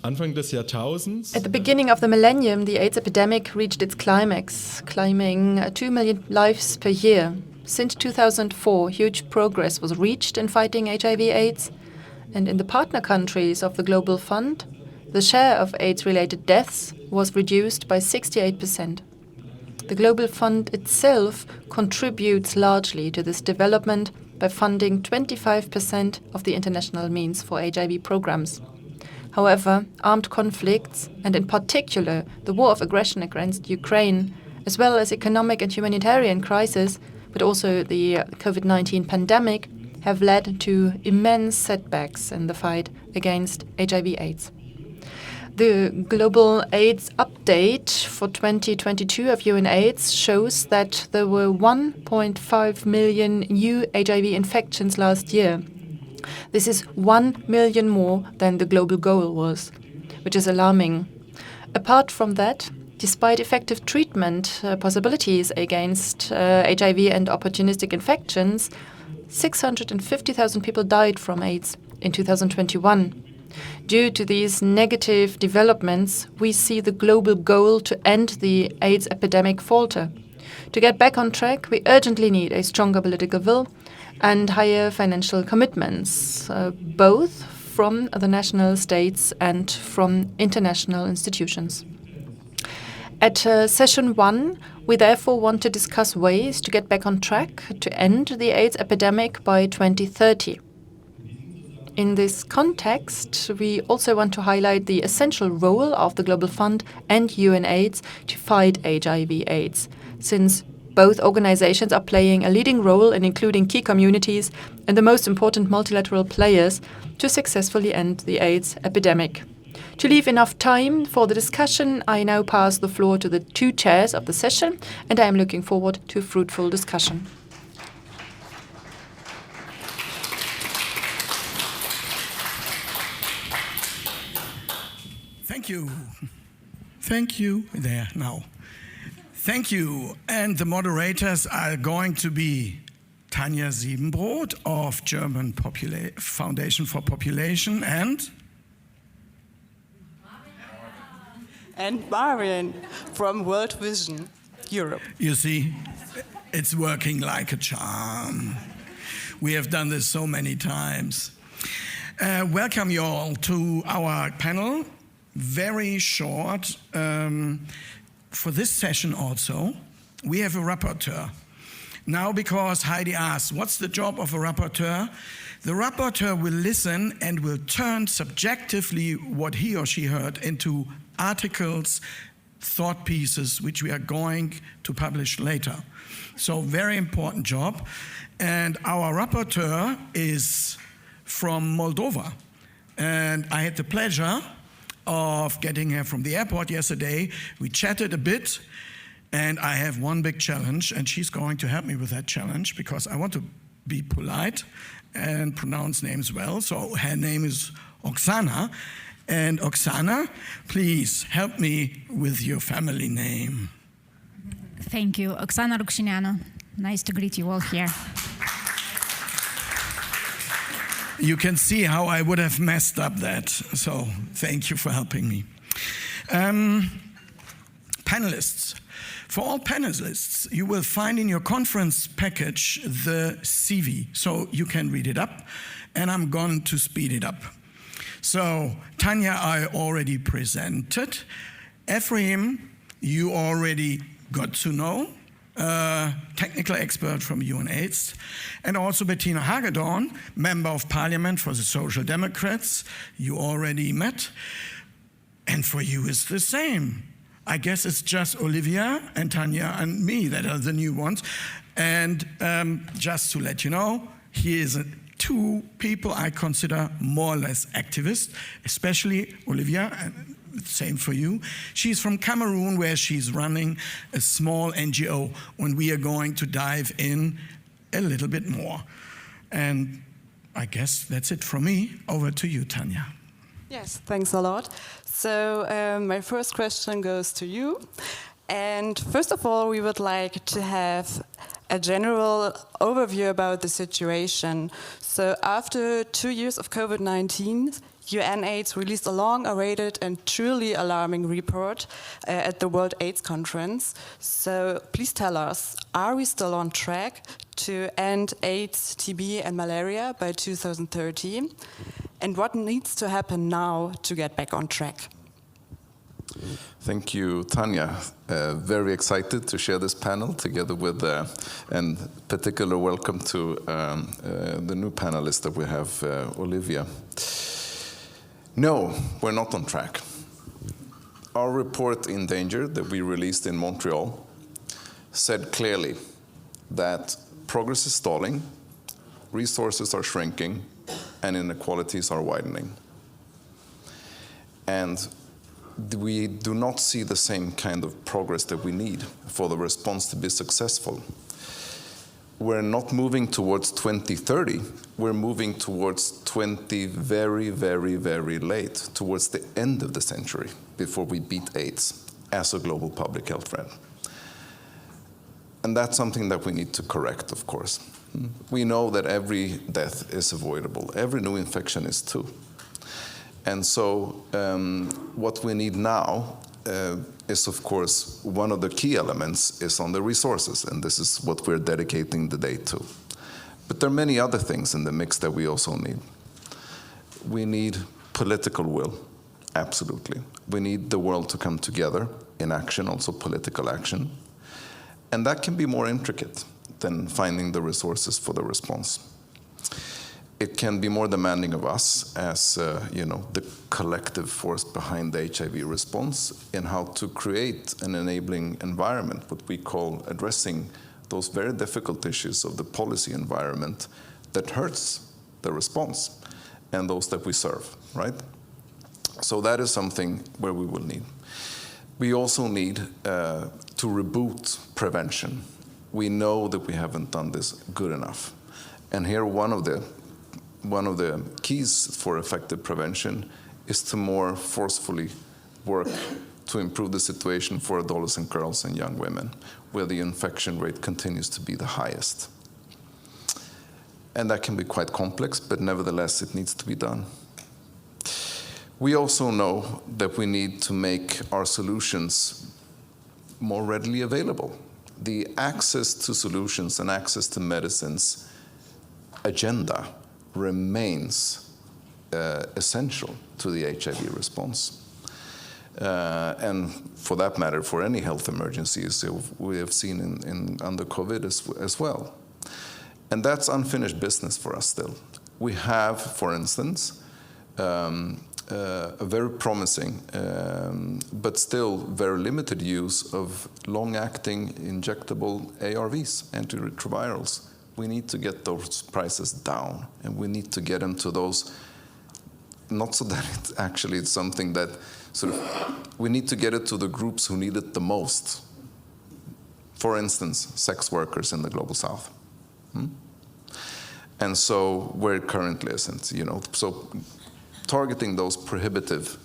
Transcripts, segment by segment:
Anfang des Jahrtausends. At the beginning of the millennium, the AIDS epidemic reached its climax, claiming 2 million lives per year. Since 2004, huge progress was reached in fighting HIV/AIDS, and in the partner countries of the Global Fund, the share of AIDS-related deaths was reduced by 68%. The Global Fund itself contributes largely to this development by funding 25% of the international means for HIV programs. However, armed conflicts, and in particular the war of aggression against Ukraine, as well as economic and humanitarian crisis, but also the COVID-19 pandemic, have led to immense setbacks in the fight against HIV/AIDS. The Global AIDS Update for 2022 of UNAIDS shows that there were 1.5 million new HIV infections last year. This is 1 million more than the global goal was, which is alarming. Apart from that, despite effective treatment possibilities against HIV and opportunistic infections, 650,000 people died from AIDS in 2021. Due to these negative developments, we see the global goal to end the AIDS epidemic falter. To get back on track, we urgently need a stronger political will and higher financial commitments, both from the national states and from international institutions. At session 1, we therefore want to discuss ways to get back on track to end the AIDS epidemic by 2030. In this context, we also want to highlight the essential role of the Global Fund and UNAIDS to fight HIV/AIDS, since both organizations are playing a leading role in including key communities and the most important multilateral players to successfully end the AIDS epidemic. To leave enough time for the discussion, I now pass the floor to the two chairs of the session, and I am looking forward to a fruitful discussion. Thank you. Thank you. There, now. Thank you. And the moderators are going to be Tanja Siebenbrot of German Foundation for Population and Marian from World Vision Europe. You see, it's working like a charm. We have done this so many times. Welcome you all to our panel. Very short. For this session also, we have a rapporteur. Now, because Heidi asked, what's the job of a rapporteur? The rapporteur will listen and will turn subjectively what he or she heard into articles, thought pieces, which we are going to publish later. So, very important job. And our rapporteur is from Moldova. And I had the pleasure of getting her from the airport yesterday. We chatted a bit, and I have one big challenge, and she's going to help me with that challenge because I want to be polite and pronounce names well. So her name is Oksana. And Oksana, please help me with your family name. Thank you. Oksana Rukshinyana. Nice to greet you all here. You can see how I would have messed up that. So thank you for helping me. Panelists. For all panelists, you will find in your conference package the CV, so you can read it up, and I'm going to speed it up. So Tanja, I already presented. Ephraim, you already got to know. Technical expert from UNAIDS, and also Bettina Hagedorn, Member of Parliament for the Social Democrats, you already met. And for you it's the same. I guess it's just Olivia and Tanja and me that are the new ones. And just to let you know, here is two people I consider more or less activists, especially Olivia, and same for you. She's from Cameroon, where she's running a small NGO, and we are going to dive in a little bit more. And I guess that's it from me. Over to you, Tanja. Yes, thanks a lot. So my first question goes to you. And first of all, we would like to have a general overview about the situation. So after 2 years of COVID-19, UNAIDS released a long-awaited and truly alarming report at the World AIDS Conference. So please tell us, are we still on track to end AIDS, TB and malaria by 2030? And what needs to happen now to get back on track? Thank you, Tanya. Very excited to share this panel together with, and particular welcome to the new panelist that we have, Olivia. No, we're not on track. Our report in Danger that we released in Montreal said clearly that progress is stalling, resources are shrinking, and inequalities are widening. And we do not see the same kind of progress that we need for the response to be successful. We're not moving towards 2030, we're moving towards 20 very, very, very late, towards the end of the century, before we beat AIDS as a global public health threat. And that's something that we need to correct, of course. We know that every death is avoidable, every new infection is too. And so what we need now is, of course, one of the key elements is on the resources, and this is what we're dedicating the day to. But there are many other things in the mix that we also need. We need political will, absolutely. We need the world to come together in action, also political action. And that can be more intricate than finding the resources for the response. It can be more demanding of us as the collective force behind the HIV response in how to create an enabling environment, what we call addressing those very difficult issues of the policy environment that hurts the response and those that we serve, right? So that is something where we will need. We also need to reboot prevention. We know that we haven't done this good enough. And here one of the keys for effective prevention is to more forcefully work to improve the situation for adolescent girls and young women, where the infection rate continues to be the highest. And that can be quite complex, but nevertheless it needs to be done. We also know that we need to make our solutions more readily available. The access to solutions and access to medicines agenda remains essential to the HIV response. And for that matter, for any health emergencies we have seen under COVID as well. And that's unfinished business for us still. We have, for instance, a very promising but still very limited use of long-acting injectable ARVs, antiretrovirals. We need to get those prices down, and we need to get them to those, not so that it's something that we need to get it to the groups who need it the most. For instance, sex workers in the Global South. And so where it currently isn't, so targeting those prohibitive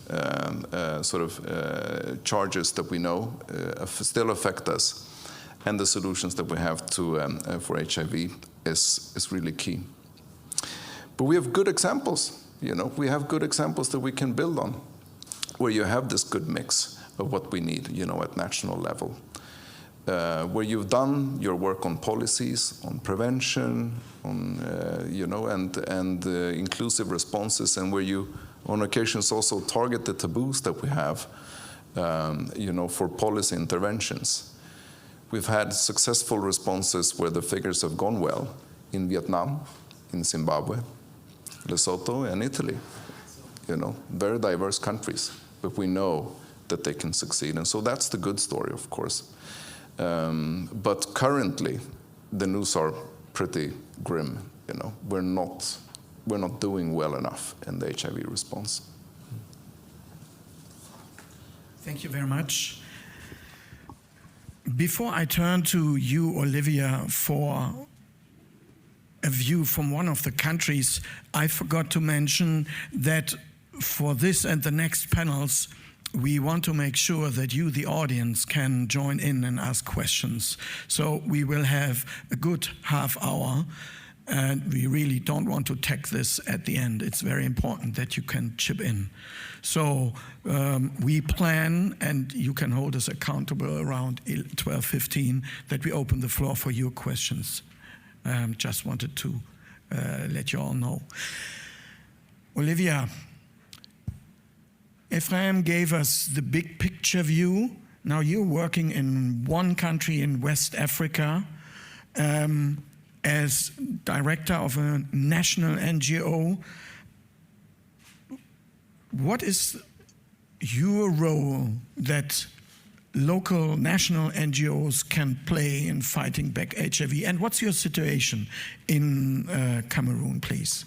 charges that we know still affect us, and the solutions that we have for HIV is really key. But we have good examples, we have good examples that we can build on, where you have this good mix of what we need, at national level. Where you've done your work on policies, on prevention, on and inclusive responses, and where you, on occasions, also target the taboos that we have, for policy interventions. We've had successful responses where the figures have gone well in Vietnam, in Zimbabwe, Lesotho, and Italy. Very diverse countries, but we know that they can succeed, and so that's the good story, of course. But currently, the news are pretty grim. We're not doing well enough in the HIV response. Thank you very much. Before I turn to you, Olivia, for a view from one of the countries, I forgot to mention that for this and the next panels, we want to make sure that you, the audience, can join in and ask questions. So we will have a good half hour and we really don't want to tack this at the end. It's very important that you can chip in. So we plan, and you can hold us accountable around 12:15, that we open the floor for your questions. Just wanted to let you all know. Olivia, Ephraim gave us the big picture view. Now you're working in one country in West Africa as director of a national NGO. What is your role that local national NGOs can play in fighting back HIV? And what's your situation in Cameroon, please?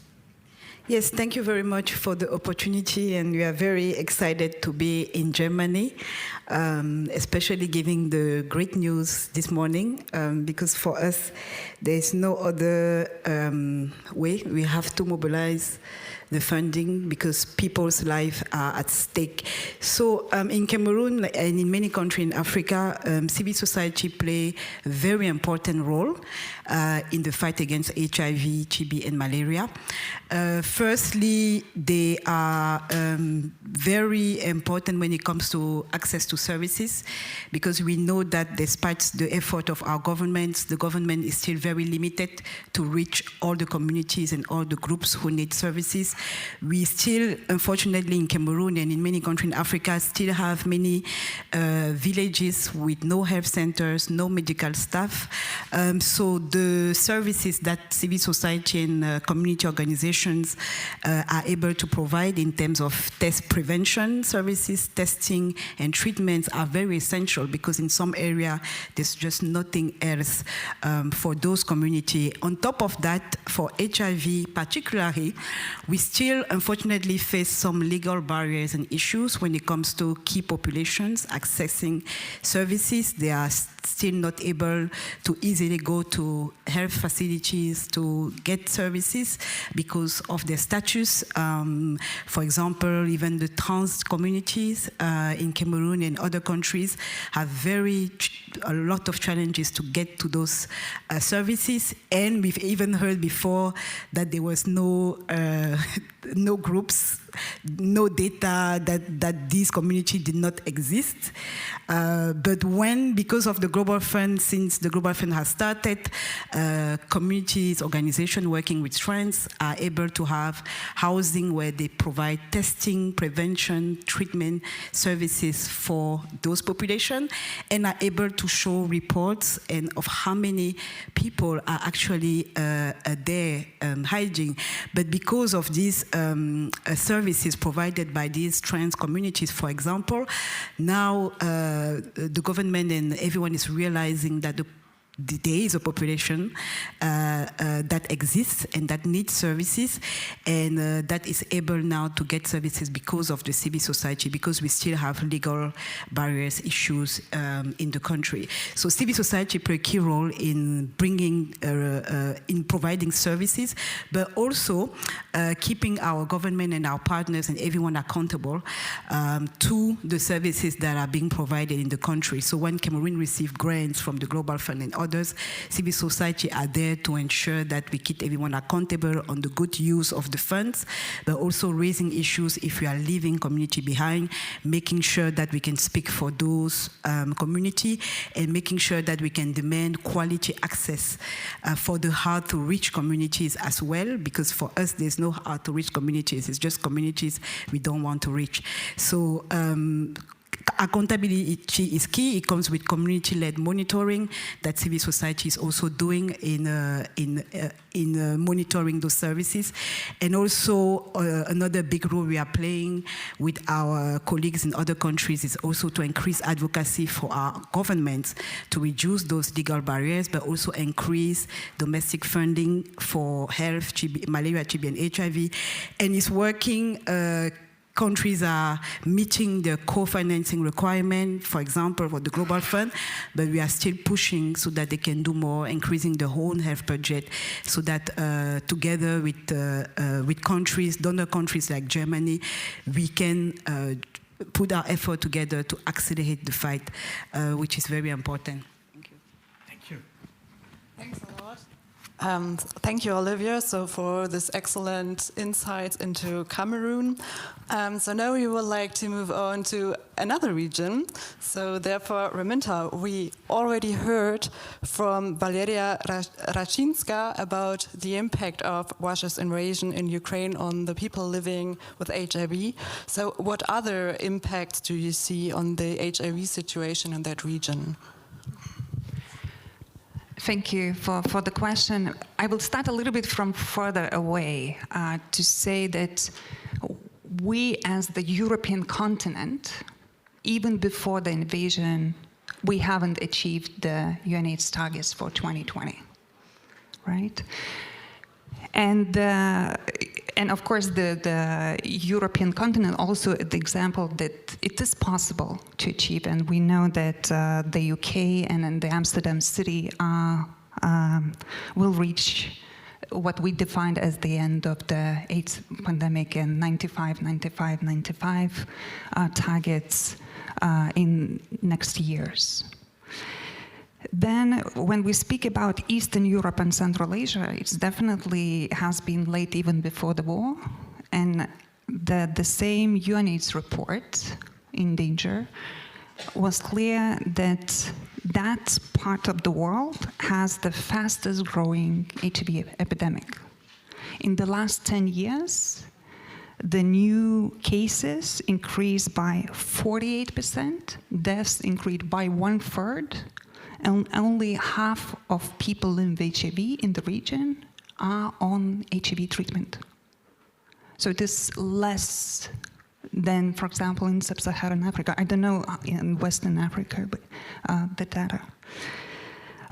Yes, thank you very much for the opportunity, and we are very excited to be in Germany, especially giving the great news this morning, because for us, there is no other way. We have to mobilize the funding because people's lives are at stake. So in Cameroon and in many countries in Africa, civil society play a very important role in the fight against HIV, TB, and malaria. Firstly, they are very important when it comes to access to services, because we know that despite the effort of our governments, the government is still very limited to reach all the communities and all the groups who need services. We still, unfortunately, in Cameroon and in many countries in Africa, still have many villages with no health centers, no medical staff. So the services that civil society and community organizations are able to provide in terms of test prevention services, testing and treatments are very essential, because in some area there's just nothing else for those communities. On top of that, for HIV particularly, we still unfortunately face some legal barriers and issues when it comes to key populations accessing services. They are still not able to easily go to health facilities to get services because of their status. For example, even the trans communities in Cameroon and other countries have a lot of challenges to get to those services. And we've even heard before that there was no groups, no data that these communities did not exist. But because of the Global Fund, since the Global Fund has started, communities, organizations working with trans are able to have housing where they provide testing, prevention, treatment services for those populations, and are able to show reports of how many people are actually there hiding. But because of these services provided by these trans communities, for example, now the government and everyone is realizing that there is a population that exists and that needs services, and that is able now to get services because of the civil society, because we still have legal barriers, issues in the country. So civil society play a key role in bringing, in providing services, but also keeping our government and our partners and everyone accountable to the services that are being provided in the country. So when Cameroon receives grants from the Global Fund and others, civil society are there to ensure that we keep everyone accountable on the good use of the funds, but also raising issues if we are leaving community behind, making sure that we can speak for those community, and making sure that we can demand quality access for the hard-to-reach communities as well, because for us, there's no hard-to-reach communities. It's just communities we don't want to reach. So accountability is key. It comes with community-led monitoring that civil society is also doing in monitoring those services. And also another big role we are playing with our colleagues in other countries is also to increase advocacy for our governments to reduce those legal barriers, but also increase domestic funding for health, malaria, TB, and HIV. And it's working. Countries are meeting the co-financing requirement, for example, for the Global Fund, but we are still pushing so that they can do more, increasing the whole health budget, so that together with countries, donor countries like Germany, we can put our effort together to accelerate the fight, which is very important. Thank you. Thank you. Thanks a lot. Thank you, Olivia, for this excellent insights into Cameroon. So now we would like to move on to another region. So therefore, Raminta, we already heard from Valeria Rachinska about the impact of Russia's invasion in Ukraine on the people living with HIV. So what other impacts do you see on the HIV situation in that region? Thank you for the question. I will start a little bit from further away to say that we as the European continent, even before the invasion, we haven't achieved the UNAIDS targets for 2020, right? And of course, the European continent also the example that it is possible to achieve, and we know that the UK and the Amsterdam city will reach what we defined as the end of the AIDS pandemic and 95 targets in next years. Then, when we speak about Eastern Europe and Central Asia, it definitely has been late even before the war, and the same UNAIDS report in Danger was clear that that part of the world has the fastest growing HIV epidemic. In the last 10 years, the new cases increased by 48%, deaths increased by 1/3, and only half of people living with HIV in the region are on HIV treatment. So it is less than, for example, in sub-Saharan Africa. I don't know in Western Africa, but the data.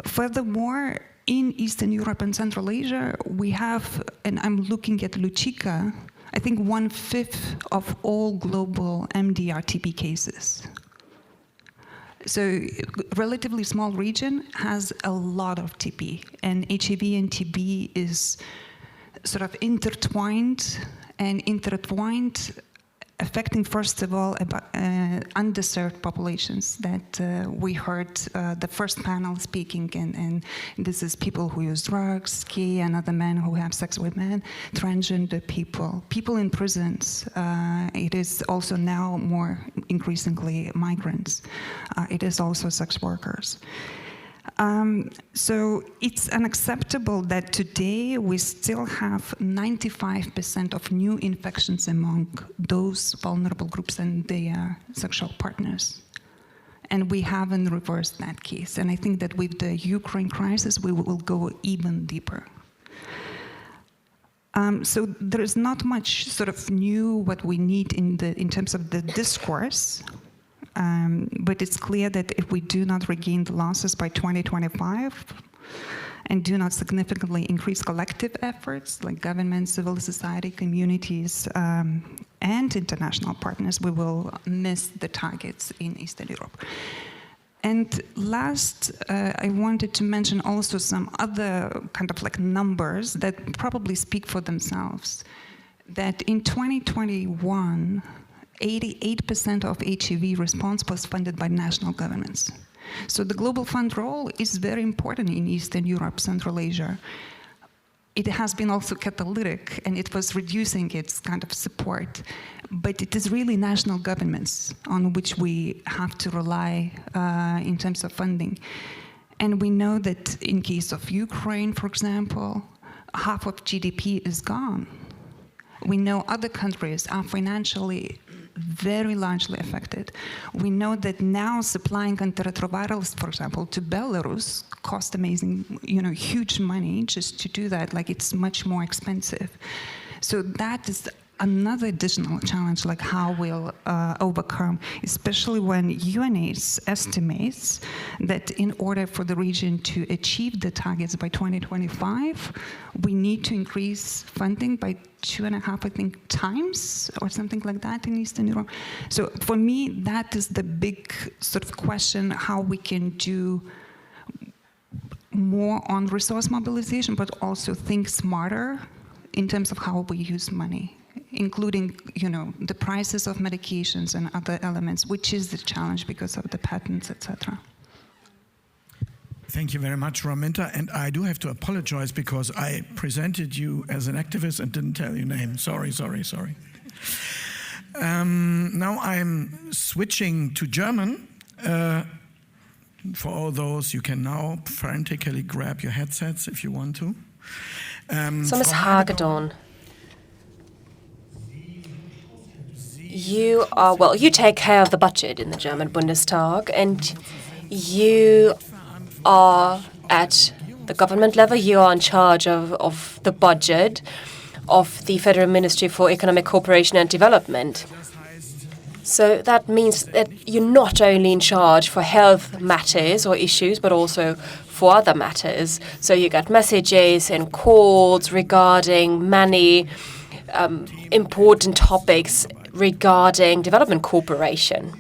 Furthermore, in Eastern Europe and Central Asia, we have, and I'm looking at Lucica, I think 1/5 of all global MDR-TB cases. So relatively small region has a lot of TB, and HIV and TB is sort of intertwined, affecting, first of all, underserved populations that we heard the first panel speaking, and this is people who use drugs, gay and other men who have sex with men, transgender people in prisons. It is also now more increasingly migrants. It is also sex workers. So it's unacceptable that today we still have 95% of new infections among those vulnerable groups and their sexual partners. And we haven't reversed that case. And I think that with the Ukraine crisis, we will go even deeper. So there is not much sort of new what we need in terms of the discourse. But it's clear that if we do not regain the losses by 2025 and do not significantly increase collective efforts like government, civil society, communities, and international partners, we will miss the targets in Eastern Europe. And last, I wanted to mention also some other kind of like numbers that probably speak for themselves. That in 2021, 88% of HIV response was funded by national governments. So the Global Fund role is very important in Eastern Europe, Central Asia. It has been also catalytic, and it was reducing its kind of support. But it is really national governments on which we have to rely in terms of funding. And we know that in case of Ukraine, for example, half of GDP is gone. We know other countries are financially very largely affected. We know that now supplying antiretrovirals, for example, to Belarus cost amazing, huge money just to do that. Like, it's much more expensive. So that is another additional challenge, like how we'll overcome, especially when UNAIDS estimates that in order for the region to achieve the targets by 2025, we need to increase funding by 2.5, I think, times or something like that in Eastern Europe. So for me, that is the big sort of question, how we can do more on resource mobilization, but also think smarter in terms of how we use money, including, the prices of medications and other elements, which is the challenge because of the patents, etc. Thank you very much, Raminta. And I do have to apologize because I presented you as an activist and didn't tell your name. Sorry. Now I'm switching to German. For all those, you can now frantically grab your headsets if you want to. So, Ms. Hagedorn, you take care of the budget in the German Bundestag, and you are at the government level, you are in charge of the budget of the Federal Ministry for Economic Cooperation and Development. So that means that you're not only in charge for health matters or issues, but also for other matters. So you get messages and calls regarding many important topics regarding development cooperation.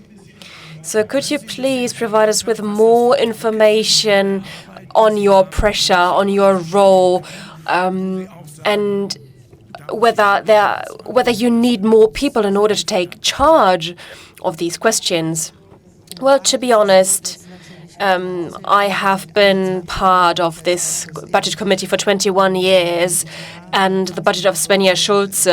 So could you please provide us with more information on your pressure, on your role, and whether you need more people in order to take charge of these questions? Well, to be honest, I have been part of this budget committee for 21 years, and the budget of Svenja Schulze,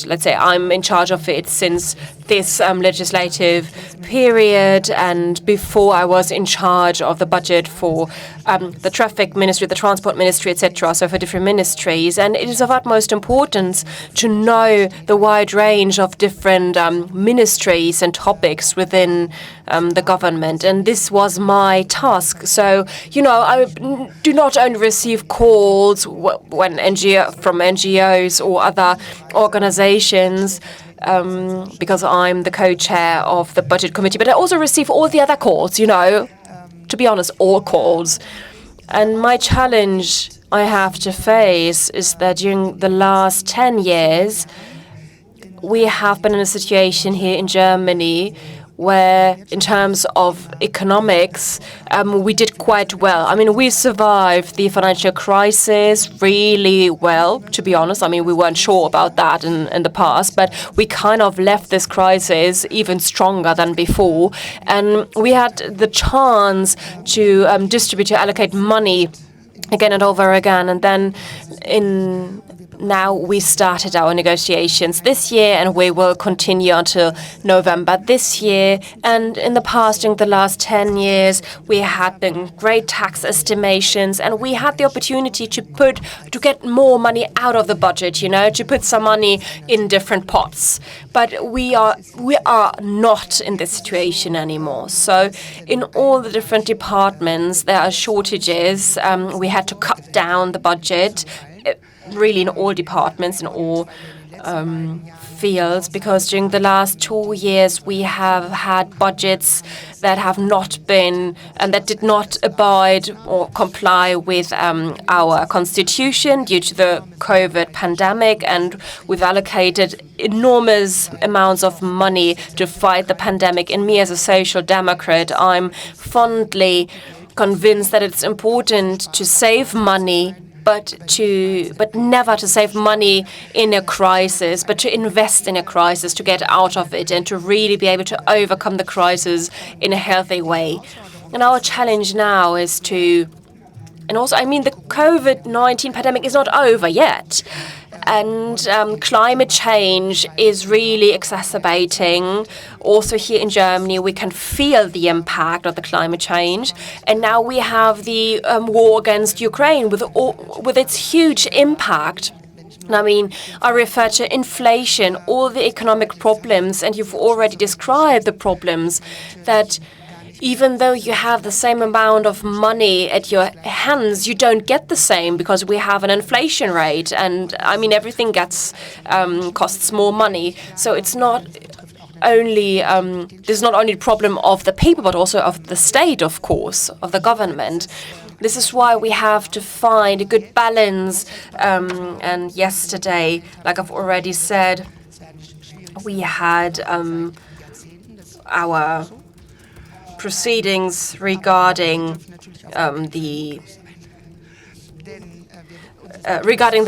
let's say I'm in charge of it since this legislative period, and before I was in charge of the budget for the traffic ministry, the transport ministry, etc., so for different ministries. And it is of utmost importance to know the wide range of different ministries and topics within the government. And this was my task. So, I do not only receive calls from NGOs or other organizations, because I'm the co-chair of the budget committee, but I also receive all the other calls, to be honest, all calls. And my challenge I have to face is that during the last 10 years, we have been in a situation here in Germany where, in terms of economics, we did quite well. I mean, we survived the financial crisis really well, to be honest. I mean, we weren't sure about that in the past, but we kind of left this crisis even stronger than before. And we had the chance to to allocate money again and over again. And then now we started our negotiations this year, and we will continue until November this year. And in the past, during the last 10 years, we had been great tax estimations, and we had the opportunity to get more money out of the budget, to put some money in different pots. But we are not in this situation anymore. So in all the different departments, there are shortages. We had to cut down the budget, really in all departments, in all fields, because during the last 2 years we have had budgets that have not been and that did not abide or comply with our constitution due to the COVID pandemic, and we've allocated enormous amounts of money to fight the pandemic. And me, as a social democrat, I'm fondly convinced that it's important to save money, but never to save money in a crisis, but to invest in a crisis, to get out of it, and to really be able to overcome the crisis in a healthy way. And our challenge now is the COVID-19 pandemic is not over yet. And climate change is really exacerbating. Also here in Germany, we can feel the impact of the climate change. And now we have the war against Ukraine with its huge impact. I refer to inflation, all the economic problems, and you've already described the problems that even though you have the same amount of money at your hands, you don't get the same because we have an inflation rate, and everything costs more money. So it's not only this is not only the problem of the people, but also of the state, of course, of the government. This is why we have to find a good balance. And yesterday, like I've already said, we had our proceedings regarding the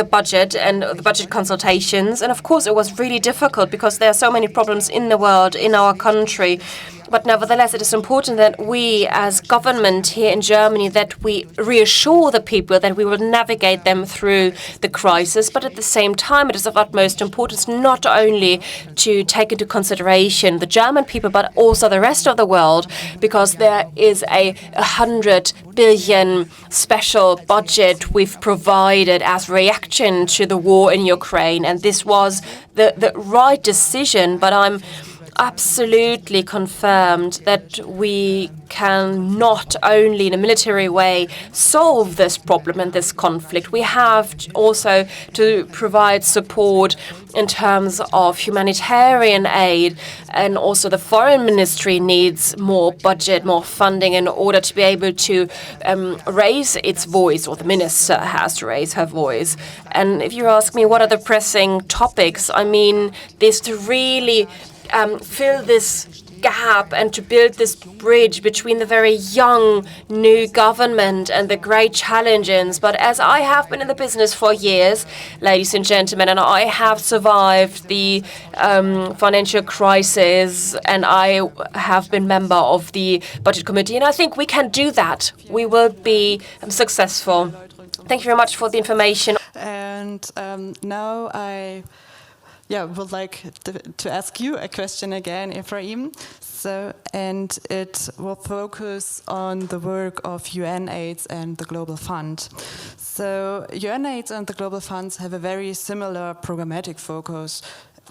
budget and the budget consultations. And of course, it was really difficult because there are so many problems in the world, in our country. But nevertheless, it is important that we, as government here in Germany, that we reassure the people that we will navigate them through the crisis. But at the same time, it is of utmost importance not only to take into consideration the German people, but also the rest of the world, because there is a 100 billion special budget we've provided as reaction to the war in Ukraine. And this was the right decision, but I'm absolutely confirmed that we can not only in a military way solve this problem and this conflict. We have also to provide support in terms of humanitarian aid, and also the foreign ministry needs more budget, more funding in order to be able to raise its voice, or the minister has to raise her voice. And if you ask me what are the pressing topics, I mean, this to really fill this gap and to build this bridge between the very young new government and the great challenges. But as I have been in the business for years, ladies and gentlemen, and I have survived the financial crisis, and I have been member of the budget committee, and I think we can do that. We will be successful. Thank you very much for the information. And now I would like to ask you a question again, Ephraim. And it will focus on the work of UNAIDS and the Global Fund. So UNAIDS and the Global Funds have a very similar programmatic focus.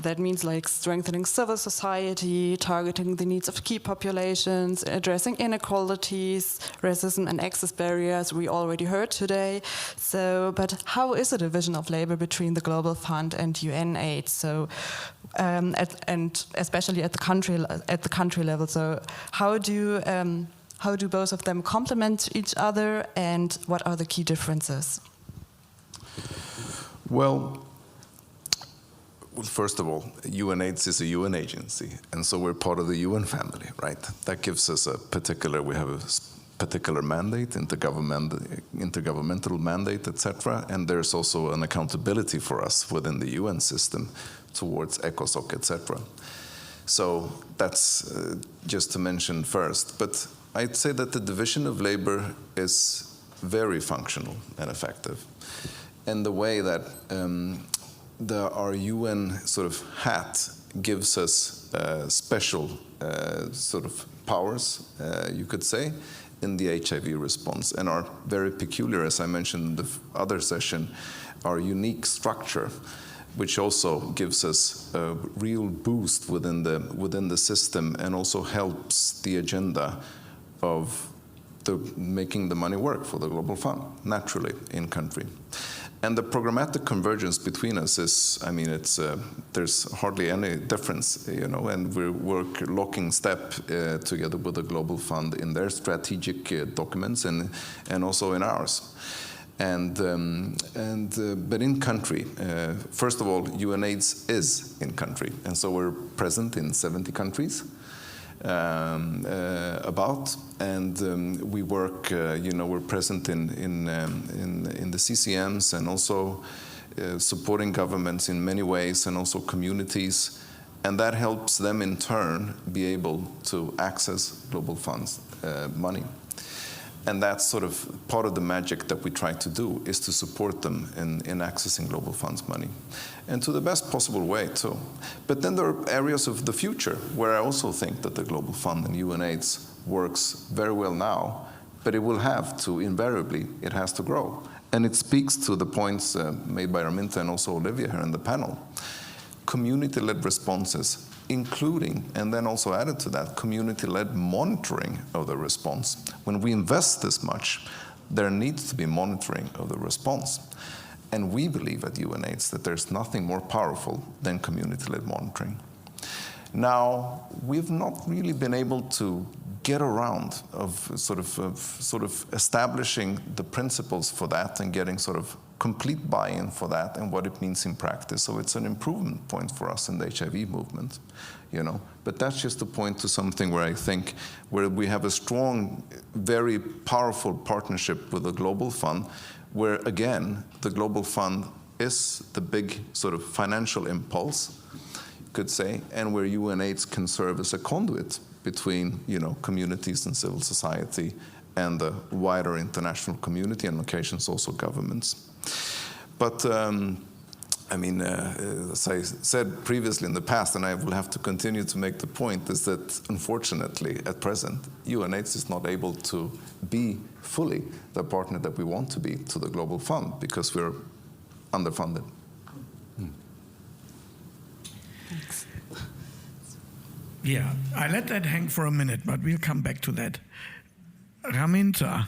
That means like strengthening civil society, targeting the needs of key populations, addressing inequalities, racism and access barriers we already heard today. So, but how is the division of labor between the Global Fund and UNAIDS? So, and especially at the country level. So, how do both of them complement each other, and what are the key differences? Well, first of all, UNAIDS is a UN agency, and so we're part of the UN family, right? That gives us we have a particular mandate, intergovernmental mandate, etc. And there's also an accountability for us within the UN system towards ECOSOC, etc. So that's just to mention first. But I'd say that the division of labor is very functional and effective. And the way that our UN sort of hat gives us special sort of powers, you could say, in the HIV response, and are very peculiar, as I mentioned in the other session, our unique structure, which also gives us a real boost within the system, and also helps the agenda of making the money work for the Global Fund, naturally, in country. And the programmatic convergence between us is, I mean, there's hardly any difference, you know, and we work locking step together with the Global Fund in their strategic documents and also in ours. But in country, first of all, UNAIDS is in country, and so we're present in 70 countries. We work, we're present in the CCMs, and also supporting governments in many ways, and also communities, and that helps them in turn be able to access Global Funds money. And that's sort of part of the magic that we try to do, is to support them in accessing Global Funds money, and to the best possible way too. But then there are areas of the future where I also think that the Global Fund and UNAIDS works very well now, but it will have to, invariably, it has to grow. And it speaks to the points made by Arminta and also Olivia here in the panel. Community-led responses, including, and then also added to that, community-led monitoring of the response. When we invest this much, there needs to be monitoring of the response. And we believe at UNAIDS that there's nothing more powerful than community-led monitoring. Now, we've not really been able to get around of sort of establishing the principles for that and getting sort of complete buy-in for that and what it means in practice. So it's an improvement point for us in the HIV movement, you know. But that's just to point to something where I think where we have a strong, very powerful partnership with the Global Fund, where again, the Global Fund is the big sort of financial impulse, you could say, and where UNAIDS can serve as a conduit between, communities and civil society and the wider international community, and on occasions also governments. But as I said previously in the past, and I will have to continue to make the point, is that unfortunately at present UNAIDS is not able to be fully the partner that we want to be to the Global Fund because we're underfunded. Thanks. Yeah, I let that hang for a minute, but we'll come back to that. Raminta,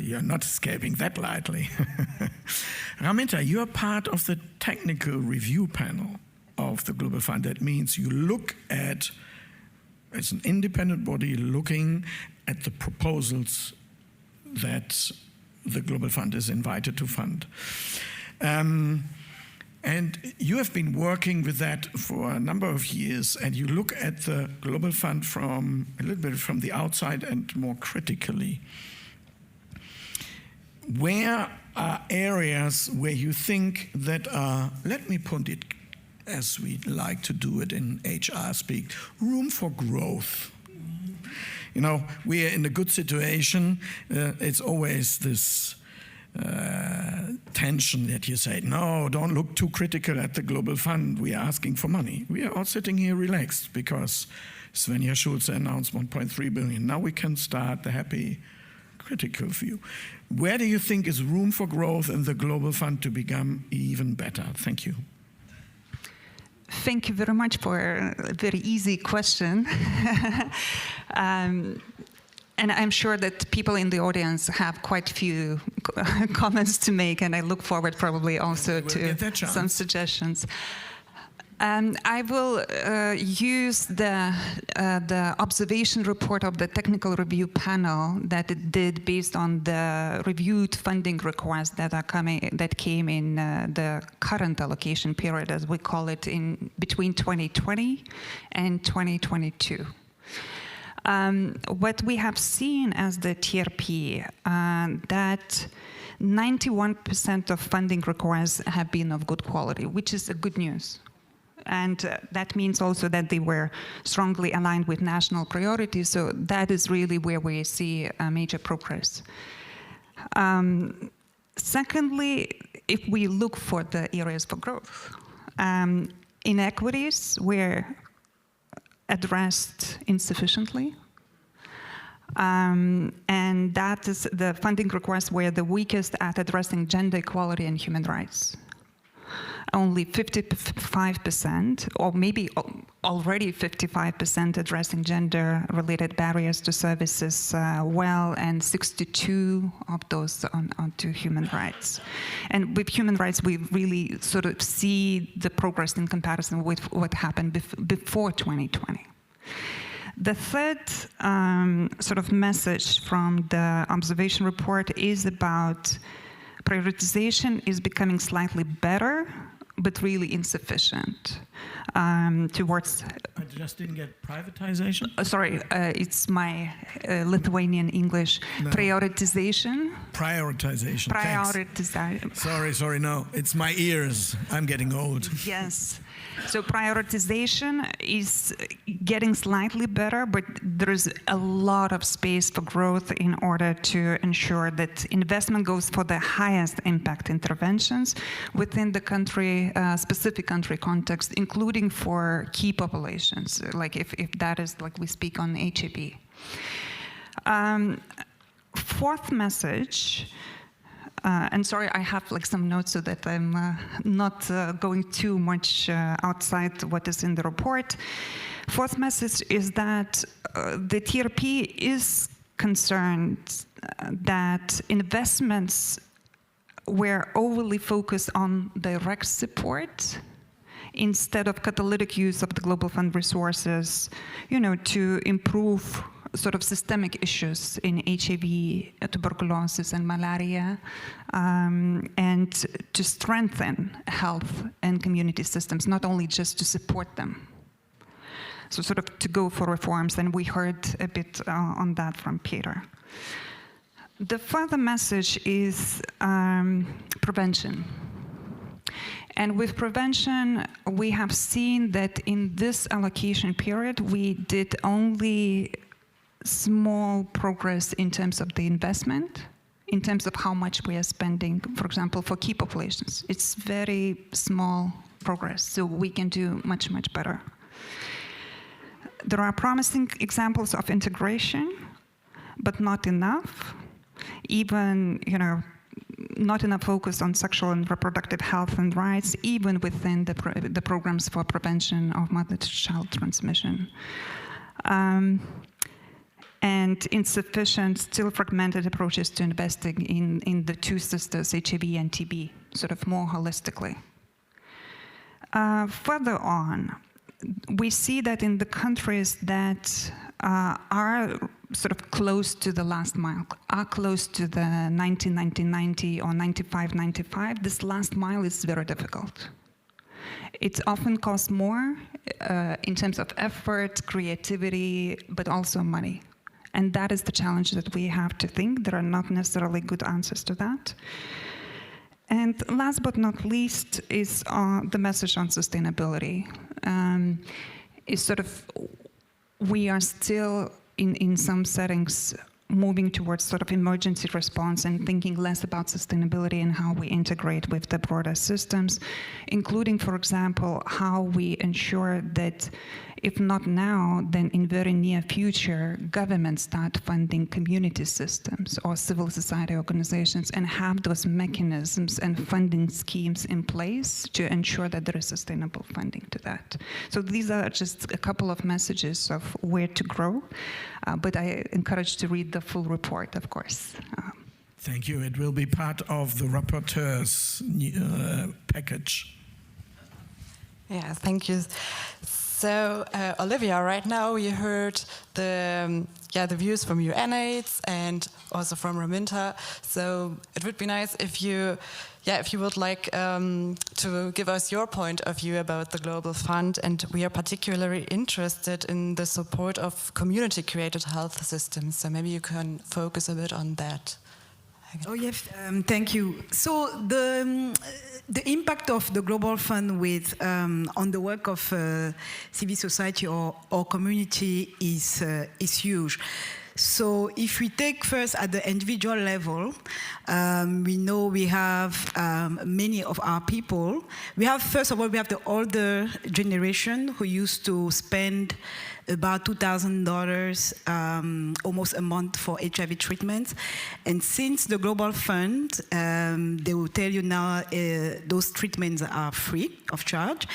you're not escaping that lightly. Raminta, you're part of the technical review panel of the Global Fund. That means you look at, it's an independent body looking at the proposals that the Global Fund is invited to fund. And you have been working with that for a number of years, and you look at the Global Fund from a little bit from the outside and more critically. Where are areas where you think that are, let me put it as we like to do it in HR speak, room for growth? We are in a good situation. It's always this tension that you say, no, don't look too critical at the Global Fund. We are asking for money. We are all sitting here relaxed because Svenja Schulze announced 1.3 billion. Now we can start the happy critical view. Where do you think is room for growth in the Global Fund to become even better? Thank you. Thank you very much for a very easy question. And I'm sure that people in the audience have quite a few comments to make, and I look forward probably also to some suggestions. I will use the observation report of the technical review panel that it did based on the reviewed funding requests that came in the current allocation period, as we call it, in between 2020 and 2022. What we have seen as the TRP, that 91% of funding requests have been of good quality, which is a good news. And that means also that they were strongly aligned with national priorities, so that is really where we see major progress. Secondly, if we look for the areas for growth, inequities were addressed insufficiently. And that is the funding requests were the weakest at addressing gender equality and human rights. Only 55%, or maybe already 55% addressing gender-related barriers to services well, and 62 of those onto human rights. And with human rights, we really sort of see the progress in comparison with what happened before 2020. The third sort of message from the observation report is about prioritization is becoming slightly better, but really insufficient towards... I just didn't get privatization? Sorry, it's my Lithuanian English. No. Prioritization. Prioritization. Prioritization. Sorry, no. It's my ears. I'm getting old. Yes. So prioritization is getting slightly better, but there is a lot of space for growth in order to ensure that investment goes for the highest impact interventions within the country, specific country context, including for key populations, like if that is like we speak on HAB. Fourth message, and sorry, I have like some notes so that I'm not going too much outside what is in the report. Fourth message is that the TRP is concerned that investments were overly focused on direct support instead of catalytic use of the Global Fund resources, to improve sort of systemic issues in HIV, tuberculosis, and malaria, and to strengthen health and community systems, not only just to support them. So sort of to go for reforms, and we heard a bit on that from Peter. The further message is prevention. And with prevention, we have seen that in this allocation period, we did only small progress in terms of the investment, in terms of how much we are spending, for example, for key populations. It's very small progress, so we can do much, much better. There are promising examples of integration, but not enough. Even, not enough focus on sexual and reproductive health and rights, even within the programs for prevention of mother-to-child transmission. And insufficient, still fragmented approaches to investing in the two sisters, HIV and TB, sort of more holistically. Further on, we see that in the countries that are sort of close to the last mile, are close to the 1990 or 95, this last mile is very difficult. It often costs more in terms of effort, creativity, but also money. And that is the challenge that we have to think. There are not necessarily good answers to that. And last but not least is the message on sustainability. Is sort of, we are still in some settings moving towards sort of emergency response and thinking less about sustainability and how we integrate with the broader systems, including, for example, how we ensure that if not now, then in very near future, governments start funding community systems or civil society organizations and have those mechanisms and funding schemes in place to ensure that there is sustainable funding to that. So these are just a couple of messages of where to grow, but I encourage to read the full report, of course. Thank you. It will be part of the rapporteur's package. Yeah, thank you. So, Olivia, right now you heard the views from UNAIDS and also from Raminta. So it would be nice if you would like to give us your point of view about the Global Fund. And we are particularly interested in the support of community-created health systems. So maybe you can focus a bit on that. Oh yes, thank you. So the impact of the Global Fund on the work of civil society or community is huge. So if we take first at the individual level, we know we have many of our people. First of all, we have the older generation who used to spend about $2,000 almost a month for HIV treatments. And since the Global Fund, they will tell you now those treatments are free of charge.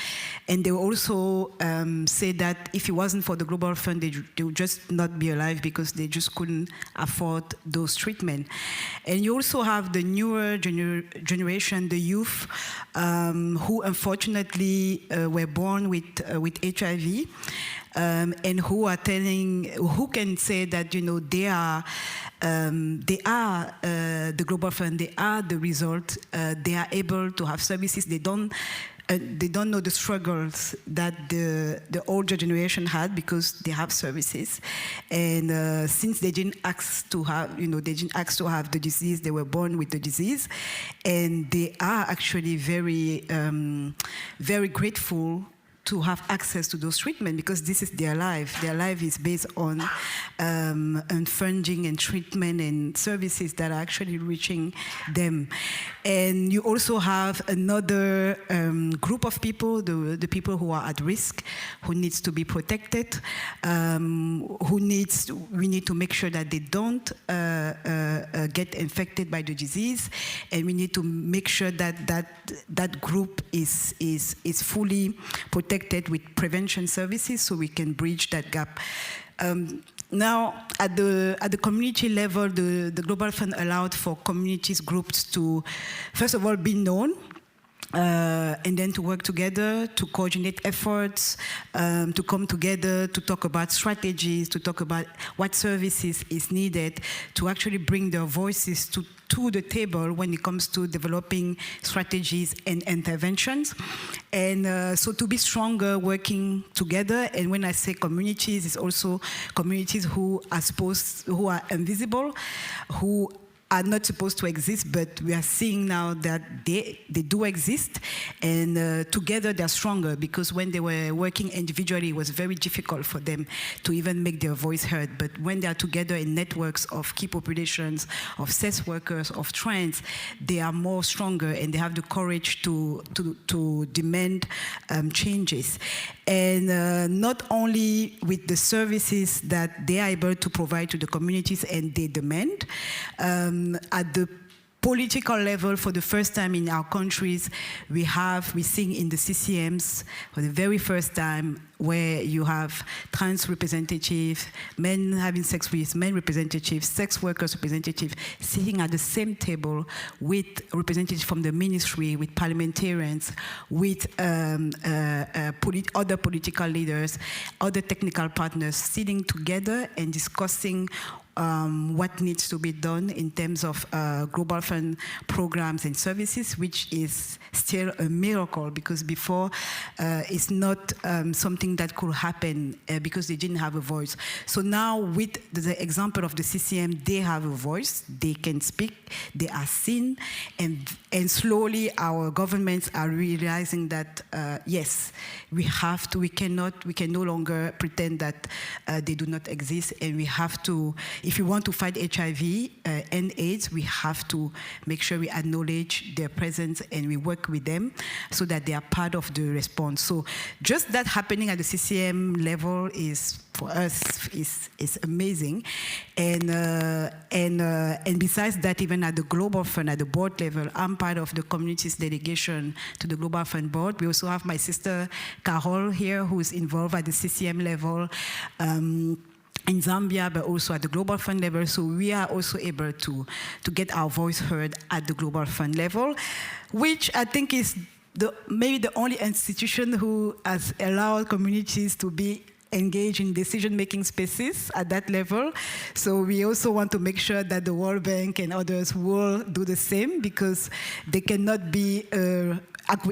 And they will also say that if it wasn't for the Global Fund, they would just not be alive because they just couldn't afford those treatments. And you also have the newer generation, the youth, who unfortunately were born with HIV. And who can say that they are the Global Fund, they are the result. They are able to have services. They don't know the struggles that the older generation had because they have services, and since they didn't ask to have, the disease, they were born with the disease, and they are actually very, very grateful to have access to those treatments because this is their life. Their life is based on funding and treatment and services that are actually reaching them. And you also have another group of people, the people who are at risk, who needs to be protected, we need to make sure that they don't get infected by the disease, and we need to make sure that group is fully protected with prevention services so we can bridge that gap. Now, at the community level, the Global Fund allowed for communities, groups to, first of all, be known, and then to work together, to coordinate efforts, to come together, to talk about strategies, to talk about what services is needed, to actually bring their voices to the table when it comes to developing strategies and interventions. And so to be stronger, working together. And when I say communities, it's also communities who are invisible, who are not supposed to exist, but we are seeing now that they do exist, and together they're stronger, because when they were working individually, it was very difficult for them to even make their voice heard. But when they are together in networks of key populations, of sex workers, of trans, they are more stronger, and they have the courage to demand changes. And not only with the services that they are able to provide to the communities and they demand, at the political level, for the first time in our countries, we sing in the CCMs for the very first time, where you have trans representatives, men having sex with men representatives, sex workers representatives, sitting at the same table with representatives from the ministry, with parliamentarians, with other political leaders, other technical partners, sitting together and discussing what needs to be done in terms of Global Fund programs and services, which is still a miracle, because before it's not something that could happen because they didn't have a voice. So now, with the example of the CCM, they have a voice, they can speak, they are seen, and slowly our governments are realizing that yes, we can no longer pretend that they do not exist, and we have to, if we want to fight HIV and AIDS, we have to make sure we acknowledge their presence and we work with them so that they are part of the response. So just that happening at the CCM level is, for us, is amazing. And besides that, even at the Global Fund, at the board level, I'm part of the communities delegation to the Global Fund board. We also have my sister Carol here, who is involved at the CCM level, in Zambia, but also at the Global Fund level. So we are also able to get our voice heard at the Global Fund level, which I think is maybe the only institution who has allowed communities to be engaged in decision-making spaces at that level. So we also want to make sure that the World Bank and others will do the same, because they cannot be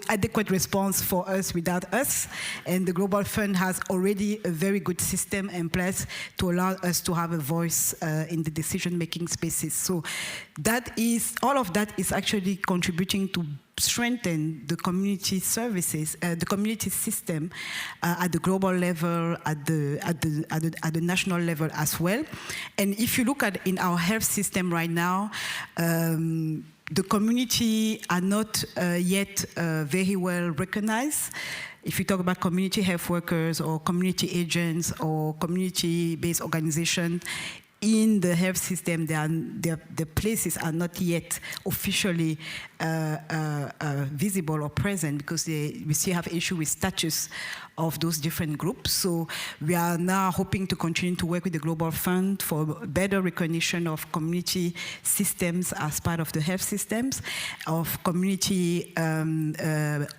adequate response for us without us, and the Global Fund has already a very good system in place to allow us to have a voice in the decision-making spaces. So all of that is actually contributing to strengthen the community services, the community system at the global level, at the national level as well. And if you look at in our health system right now, the community are not yet very well recognized. If you talk about community health workers or community agents or community-based organizations, in the health system, the places are not yet officially visible or present, because we still have issue with status of those different groups. So we are now hoping to continue to work with the Global Fund for better recognition of community systems as part of the health systems, of community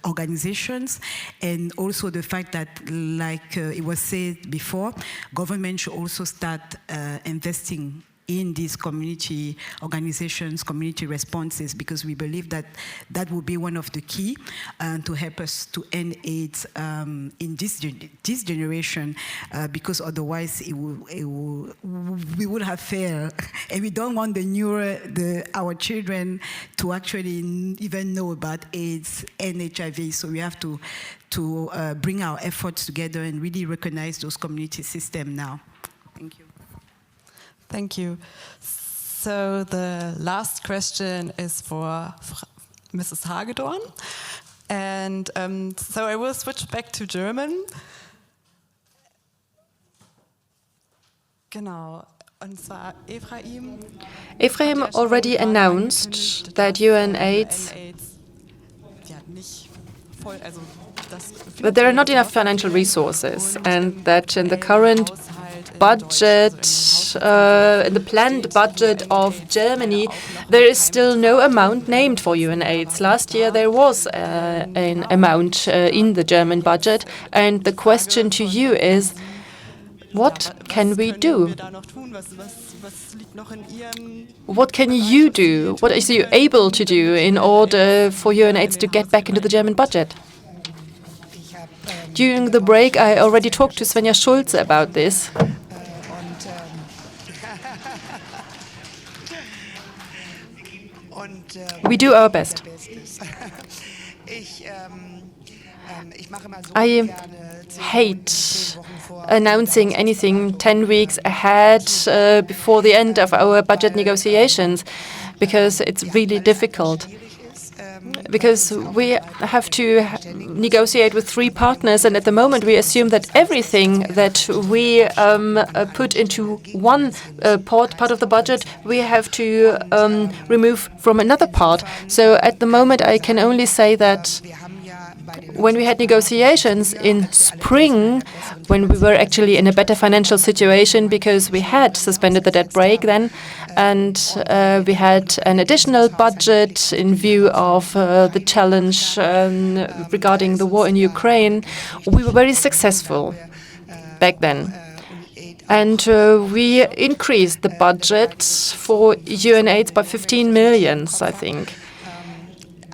organizations, and also the fact that, like it was said before, government should also start investing in these community organizations, community responses, because we believe that that will be one of the key to help us to end AIDS in this generation, because otherwise we would have failed, and we don't want our children to actually even know about AIDS and HIV. So we have to bring our efforts together and really recognize those community systems now. Thank you. Thank you. So the last question is for Mrs. Hagedorn. And so I will switch back to German. Genau. Und zwar Ephraim already announced that UNAIDS, that there are not enough financial resources, and that in the current budget, in the planned budget of Germany, there is still no amount named for UNAIDS. Last year there was an amount in the German budget, and the question to you is, what can we do? What can you do? What are you able to do in order for UNAIDS to get back into the German budget? During the break, I already talked to Svenja Schulze about this. We do our best. I hate announcing anything 10 weeks ahead before the end of our budget negotiations, because it's really difficult. Because we have to negotiate with 3 partners, and at the moment we assume that everything that we put into one part of the budget, we have to remove from another part. So at the moment I can only say that when we had negotiations in spring, when we were actually in a better financial situation because we had suspended the debt brake then, and we had an additional budget in view of the challenge regarding the war in Ukraine, we were very successful back then. And we increased the budget for UNAIDS by 15 million, I think.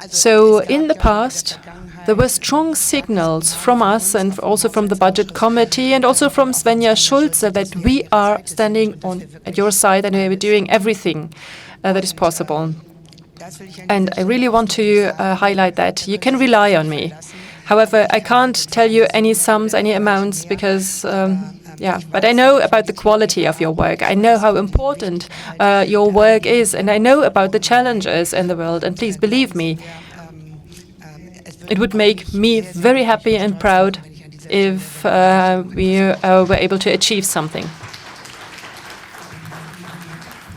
So in the past, there were strong signals from us and also from the Budget Committee and also from Svenja Schulze that we are standing at your side and we are doing everything that is possible. And I really want to highlight that. You can rely on me. However, I can't tell you any sums, any amounts, because, but I know about the quality of your work. I know how important your work is, and I know about the challenges in the world. And please believe me, it would make me very happy and proud if we were able to achieve something.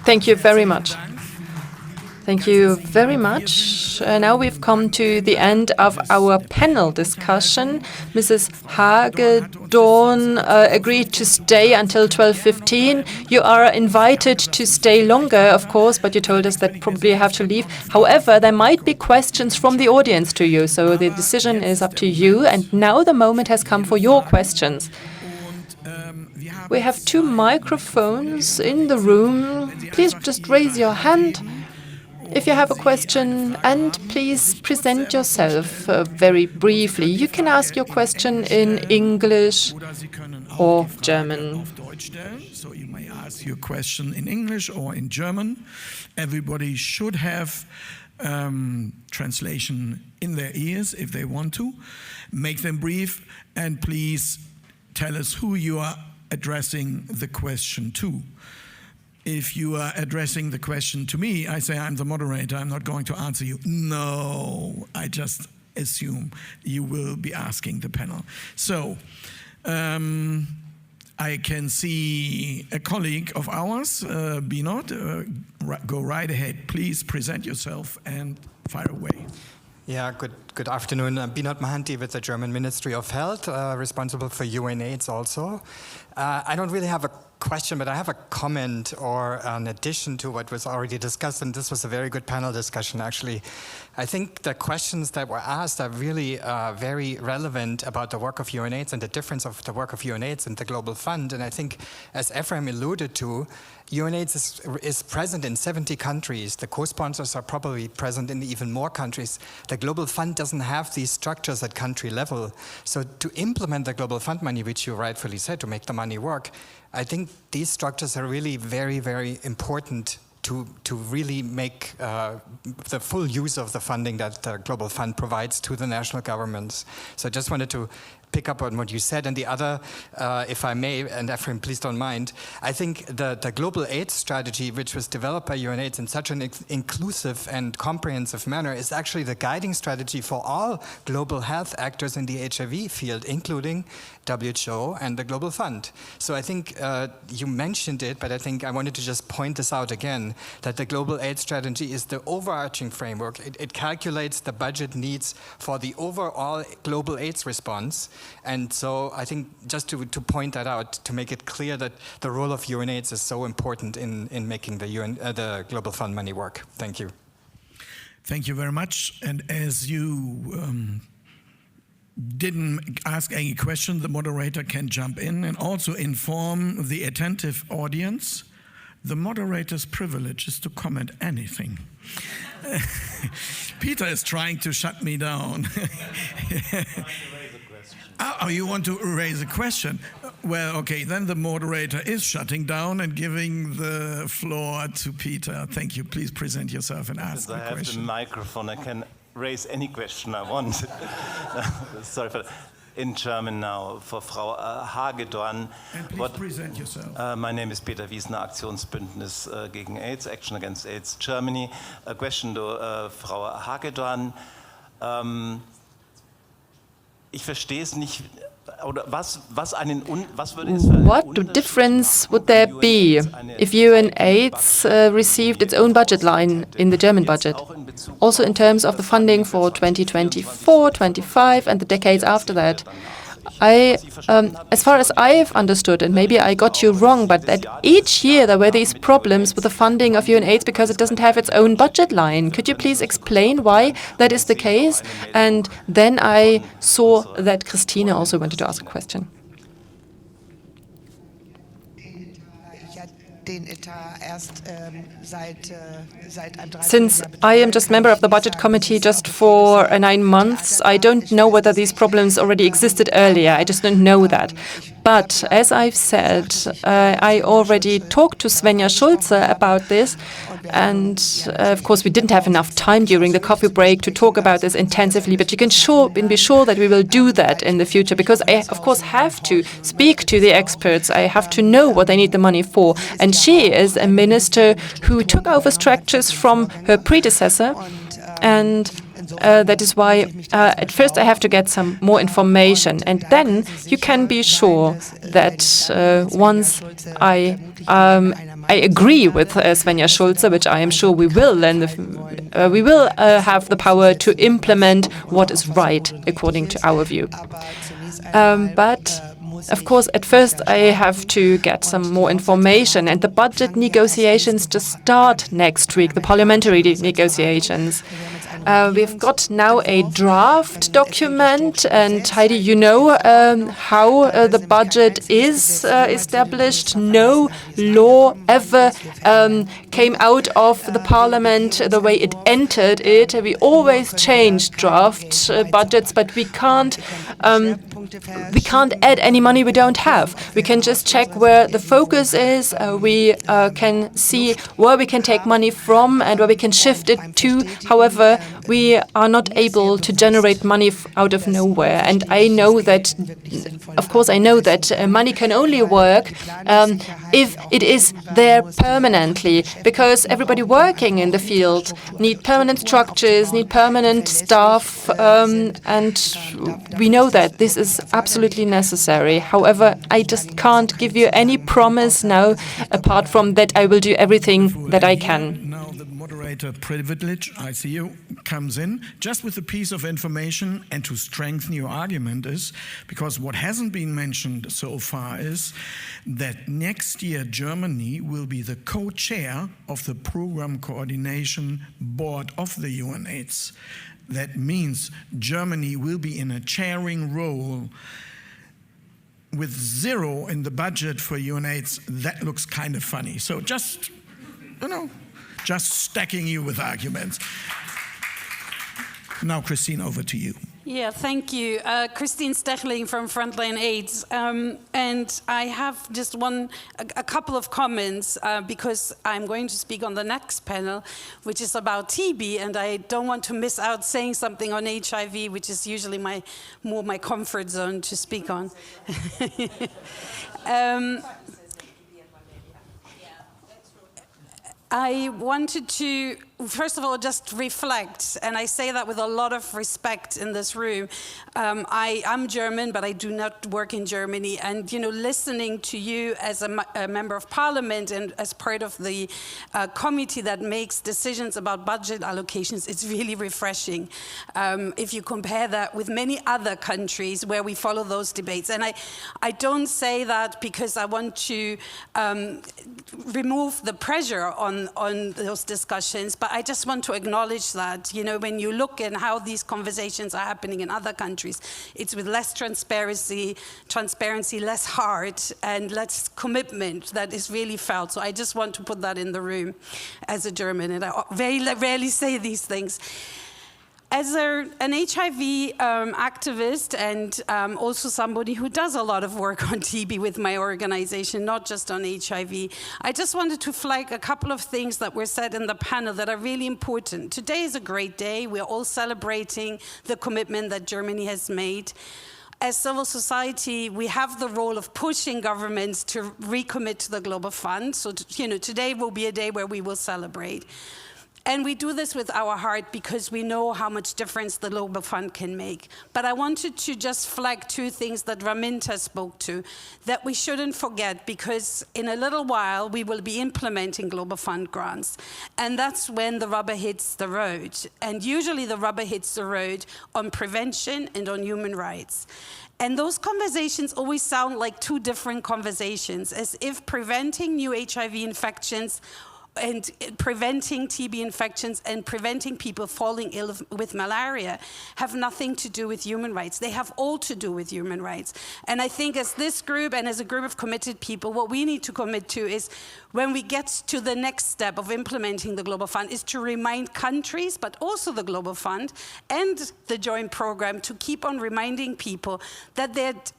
Thank you very much. Thank you very much. Now we've come to the end of our panel discussion. Mrs. Hagedorn agreed to stay until 12:15. You are invited to stay longer, of course, but you told us that probably you have to leave. However, there might be questions from the audience to you, so the decision is up to you. And now the moment has come for your questions. We have 2 microphones in the room. Please just raise your hand if you have a question, and please present yourself very briefly. You can ask your question in English or German. So you may ask your question in English or in German. Everybody should have translation in their ears if they want to. Make them brief, and please tell us who you are addressing the question to. If you are addressing the question to me, I say I'm the moderator, I'm not going to answer you. No, I just assume you will be asking the panel. So, I can see a colleague of ours, Binod. Go right ahead. Please present yourself and fire away. Yeah, good afternoon. I'm Binod Mahanti with the German Ministry of Health, responsible for UNAIDS also. I don't really have a question, but I have a comment or an addition to what was already discussed, and this was a very good panel discussion, actually. I think the questions that were asked are really very relevant about the work of UNAIDS and the difference of the work of UNAIDS and the Global Fund. And I think, as Ephraim alluded to, UNAIDS is present in 70 countries. The co-sponsors are probably present in even more countries. The Global Fund doesn't have these structures at country level. So to implement the Global Fund money, which you rightfully said, to make the money work, I think these structures are really very, very important to really make the full use of the funding that the Global Fund provides to the national governments. So I just wanted to pick up on what you said. And the other, if I may, and Ephraim, please don't mind, I think the global AIDS strategy, which was developed by UNAIDS in such an inclusive and comprehensive manner, is actually the guiding strategy for all global health actors in the HIV field, including WHO and the Global Fund. So I think you mentioned it, but I think I wanted to just point this out again, that the global AIDS strategy is the overarching framework. It calculates the budget needs for the overall global AIDS response. And so I think just to point that out, to make it clear that the role of UNAIDS is so important in making the Global Fund money work. Thank you. Thank you very much. And as you didn't ask any question, the moderator can jump in and also inform the attentive audience. The moderator's privilege is to comment anything. Peter is trying to shut me down. Oh, you want to raise a question? Well, okay, then the moderator is shutting down and giving the floor to Peter. Thank you. Please present yourself and ask the question. I have the microphone. I can raise any question I want. Sorry for that. In German now, for Frau Hagedorn. And please present yourself. My name is Peter Wiesner, Aktionsbündnis gegen AIDS, Action Against AIDS Germany. A question to Frau Hagedorn. Ich verstehe es nicht. Oder was würde es für einen What difference would there be if UNAIDS received its own budget line in the German budget? Also in terms of the funding for 2024, 25 and the decades after that. As far as I've understood, and maybe I got you wrong, but that each year there were these problems with the funding of UNAIDS because it doesn't have its own budget line. Could you please explain why that is the case? And then I saw that Christine also wanted to ask a question. Since I am just member of the budget committee just for 9 months, I don't know whether these problems already existed earlier. I just don't know that. But as I've said, I already talked to Svenja Schulze about this. And of course, we didn't have enough time during the coffee break to talk about this intensively. But you can be sure that we will do that in the future, because I, of course, have to speak to the experts. I have to know what they need the money for. And she is a minister who took over structures from her predecessor. And that is why at first I have to get some more information. And then you can be sure that once I agree with Svenja Schulze, which I am sure we will, and we will have the power to implement what is right according to our view. But of course, at first I have to get some more information, and the budget negotiations just start next week, the parliamentary negotiations. We've got now a draft document, and Heidi, you know how the budget is established. No law ever came out of the parliament the way it entered it. We always change draft budgets, but we can't add any money we don't have. We can just check where the focus is. We can see where we can take money from and where we can shift it to. However, we are not able to generate money out of nowhere. And I know that, of course, I know that money can only work if it is there permanently, because everybody working in the field need permanent structures, need permanent staff, and we know that this is absolutely necessary. However, I just can't give you any promise now, apart from that I will do everything that I can. Now the moderator privilege, I see you, comes in just with a piece of information and to strengthen your argument is, because what hasn't been mentioned so far is that next year Germany will be the co-chair of the program coordination board of the UNAIDS. That means Germany will be in a chairing role. With 0 in the budget for UNAIDS, that looks kind of funny. So just, just stacking you with arguments. Now, Christine, over to you. Yeah, thank you. Christine Stechling from Frontline AIDS. And I have just a couple of comments because I'm going to speak on the next panel, which is about TB, and I don't want to miss out saying something on HIV, which is usually more my comfort zone to speak on. I wanted to, first of all, just reflect, and I say that with a lot of respect in this room. I'm German, but I do not work in Germany. And, listening to you as a member of parliament and as part of the committee that makes decisions about budget allocations, it's really refreshing if you compare that with many other countries where we follow those debates. And I don't say that because I want to remove the pressure on those discussions, but I just want to acknowledge that, when you look at how these conversations are happening in other countries, it's with less transparency, less heart, and less commitment that is really felt. So I just want to put that in the room as a German, and I very rarely say these things. As an HIV activist and also somebody who does a lot of work on TB with my organization, not just on HIV, I just wanted to flag a couple of things that were said in the panel that are really important. Today is a great day. We're all celebrating the commitment that Germany has made. As civil society, we have the role of pushing governments to recommit to the Global Fund. So, today will be a day where we will celebrate. And we do this with our heart because we know how much difference the Global Fund can make. But I wanted to just flag two things that Raminta spoke to that we shouldn't forget, because in a little while we will be implementing Global Fund grants. And that's when the rubber hits the road. And usually the rubber hits the road on prevention and on human rights. And those conversations always sound like two different conversations, as if preventing new HIV infections and preventing TB infections and preventing people falling ill with malaria have nothing to do with human rights. They have all to do with human rights. And I think as this group and as a group of committed people, what we need to commit to is, when we get to the next step of implementing the Global Fund, is to remind countries, but also the Global Fund and the joint program, to keep on reminding people that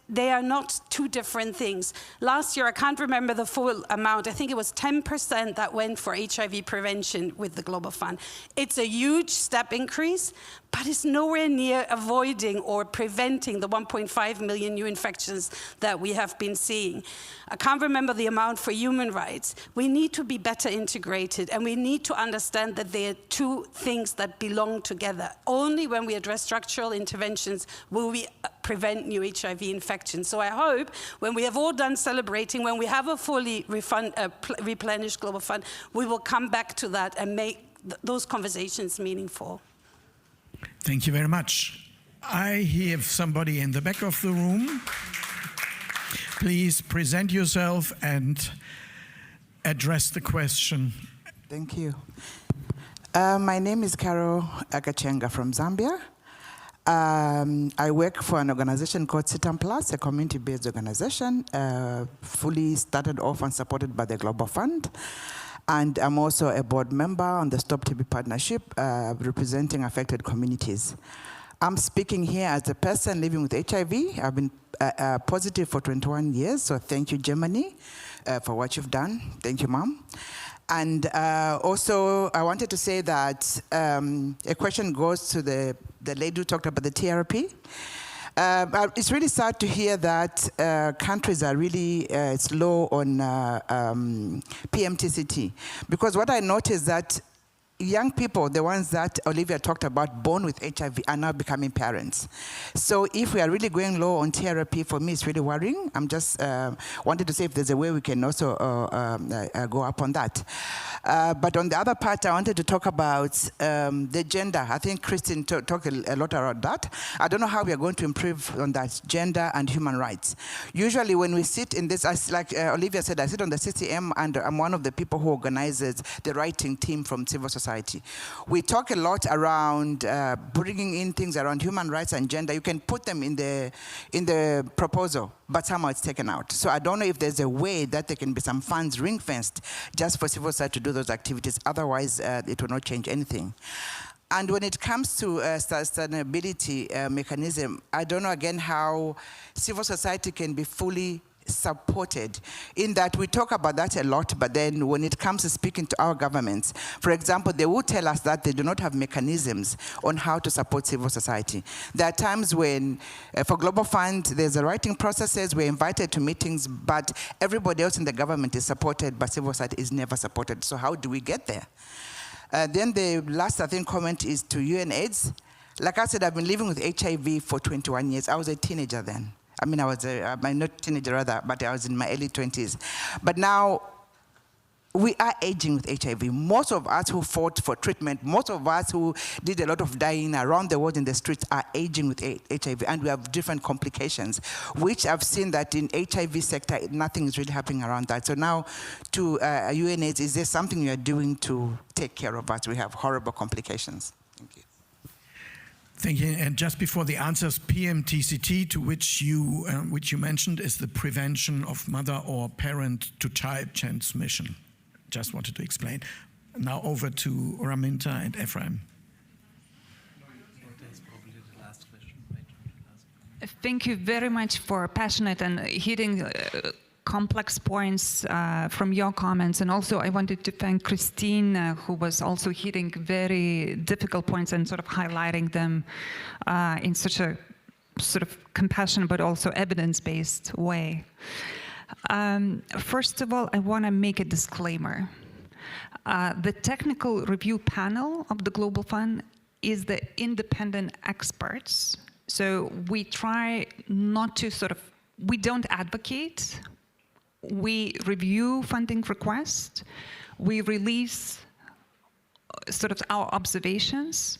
they are not two different things. Last year, I can't remember the full amount, I think it was 10% that went for HIV prevention with the Global Fund. It's a huge step increase, but it's nowhere near avoiding or preventing the 1.5 million new infections that we have been seeing. I can't remember the amount for human rights. We need to be better integrated, and we need to understand that they are two things that belong together. Only when we address structural interventions will we prevent new HIV infections. So I hope when we have all done celebrating, when we have a fully replenished Global Fund, we will come back to that and make those conversations meaningful. Thank you very much. I hear somebody in the back of the room. Please present yourself and address the question. Thank you. My name is Carol Agachenga from Zambia. I work for an organization called Sitam Plus, a community-based organization, fully started off and supported by the Global Fund. And I'm also a board member on the Stop TB Partnership, representing affected communities. I'm speaking here as a person living with HIV. I've been positive for 21 years, so thank you, Germany, for what you've done. Thank you, Mom. And also, I wanted to say that a question goes to the lady who talked about the TRP. It's really sad to hear that countries are really slow on PMTCT, because what I noticed that young people, the ones that Olivia talked about, born with HIV, are now becoming parents. So if we are really going low on TRP, for me, it's really worrying. I'm just wanted to say if there's a way we can also go up on that. But on the other part, I wanted to talk about the gender. I think Christine talked a lot about that. I don't know how we are going to improve on that, gender and human rights. Usually when we sit in this, like Olivia said, I sit on the CCM, and I'm one of the people who organizes the writing team from civil society. We talk a lot around bringing in things around human rights and gender. You can put them in the proposal, but somehow it's taken out. So I don't know if there's a way that there can be some funds ring-fenced just for civil society to do those activities. Otherwise, it will not change anything. And when it comes to sustainability mechanism, I don't know again how civil society can be fully supported, in that we talk about that a lot, but then when it comes to speaking to our governments, for example, they will tell us that they do not have mechanisms on how to support civil society. There are times when, for Global Fund, there's a writing processes, we're invited to meetings, but everybody else in the government is supported, but civil society is never supported. So how do we get there? Then the last, I think, comment is to UNAIDS. Like I said, I've been living with HIV for 21 years. I was a teenager then. I mean, I'm not a teenager rather, but I was in my early 20s. But now, we are aging with HIV. Most of us who fought for treatment, most of us who did a lot of dying around the world in the streets are aging with HIV, and we have different complications, which I've seen that in HIV sector, nothing is really happening around that. So now, to UNAIDS, is there something you're doing to take care of us? We have horrible complications. Thank you. Thank you. And just before the answers, PMTCT, to which you mentioned, is the prevention of mother or parent-to-child transmission. Just wanted to explain. Now over to Raminta and Ephraim. Thank you very much for passionate and hitting complex points from your comments. And also I wanted to thank Christine, who was also hitting very difficult points and sort of highlighting them in such a sort of compassionate but also evidence-based way. First of all, I want to make a disclaimer. The technical review panel of the Global Fund is the independent experts. So we try not to we don't advocate. We review funding requests. We release our observations.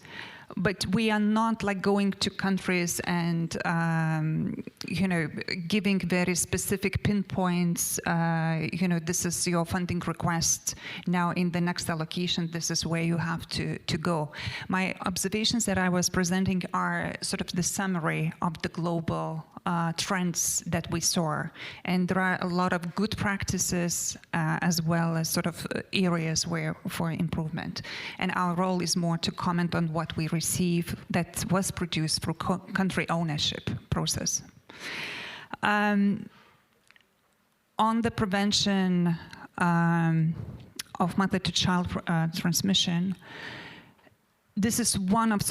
But we are not like going to countries and giving very specific pinpoints. This is your funding request. Now in the next allocation, this is where you have to go. My observations that I was presenting are sort of the summary of the global trends that we saw, and there are a lot of good practices as well as sort of areas for improvement. And our role is more to comment on what we receive that was produced through country ownership process. On the prevention of mother-to-child transmission, this is one of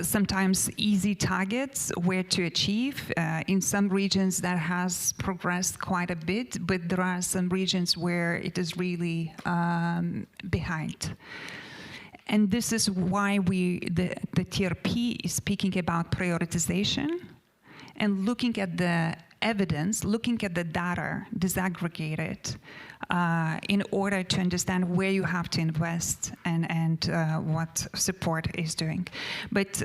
sometimes easy targets where to achieve. In some regions that has progressed quite a bit, but there are some regions where it is really behind. And this is why the TRP is speaking about prioritization and looking at the evidence, looking at the data disaggregated in order to understand where you have to invest and what support is doing. But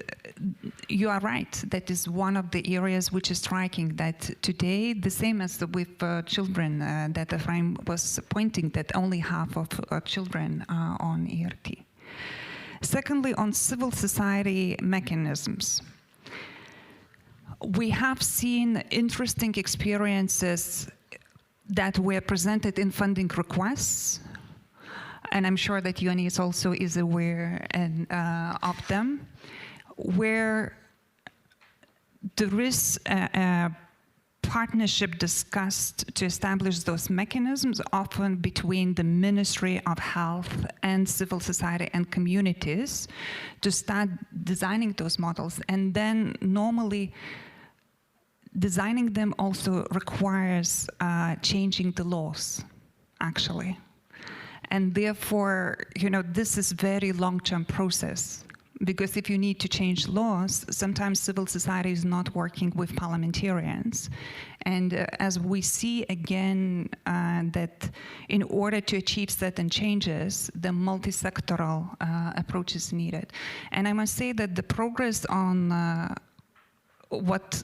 you are right, that is one of the areas which is striking, that today, the same as with children, that Ephraim was pointing, that only half of children are on ERT. Secondly, on civil society mechanisms. We have seen interesting experiences that were presented in funding requests, and I'm sure that UNAIDS also is aware of them, where there is a partnership discussed to establish those mechanisms, often between the Ministry of Health and civil society and communities, to start designing those models. And then normally designing them also requires changing the laws, actually. And therefore, this is very long-term process. Because if you need to change laws, sometimes civil society is not working with parliamentarians. And as we see again that in order to achieve certain changes, the multi-sectoral approach is needed. And I must say that the progress on what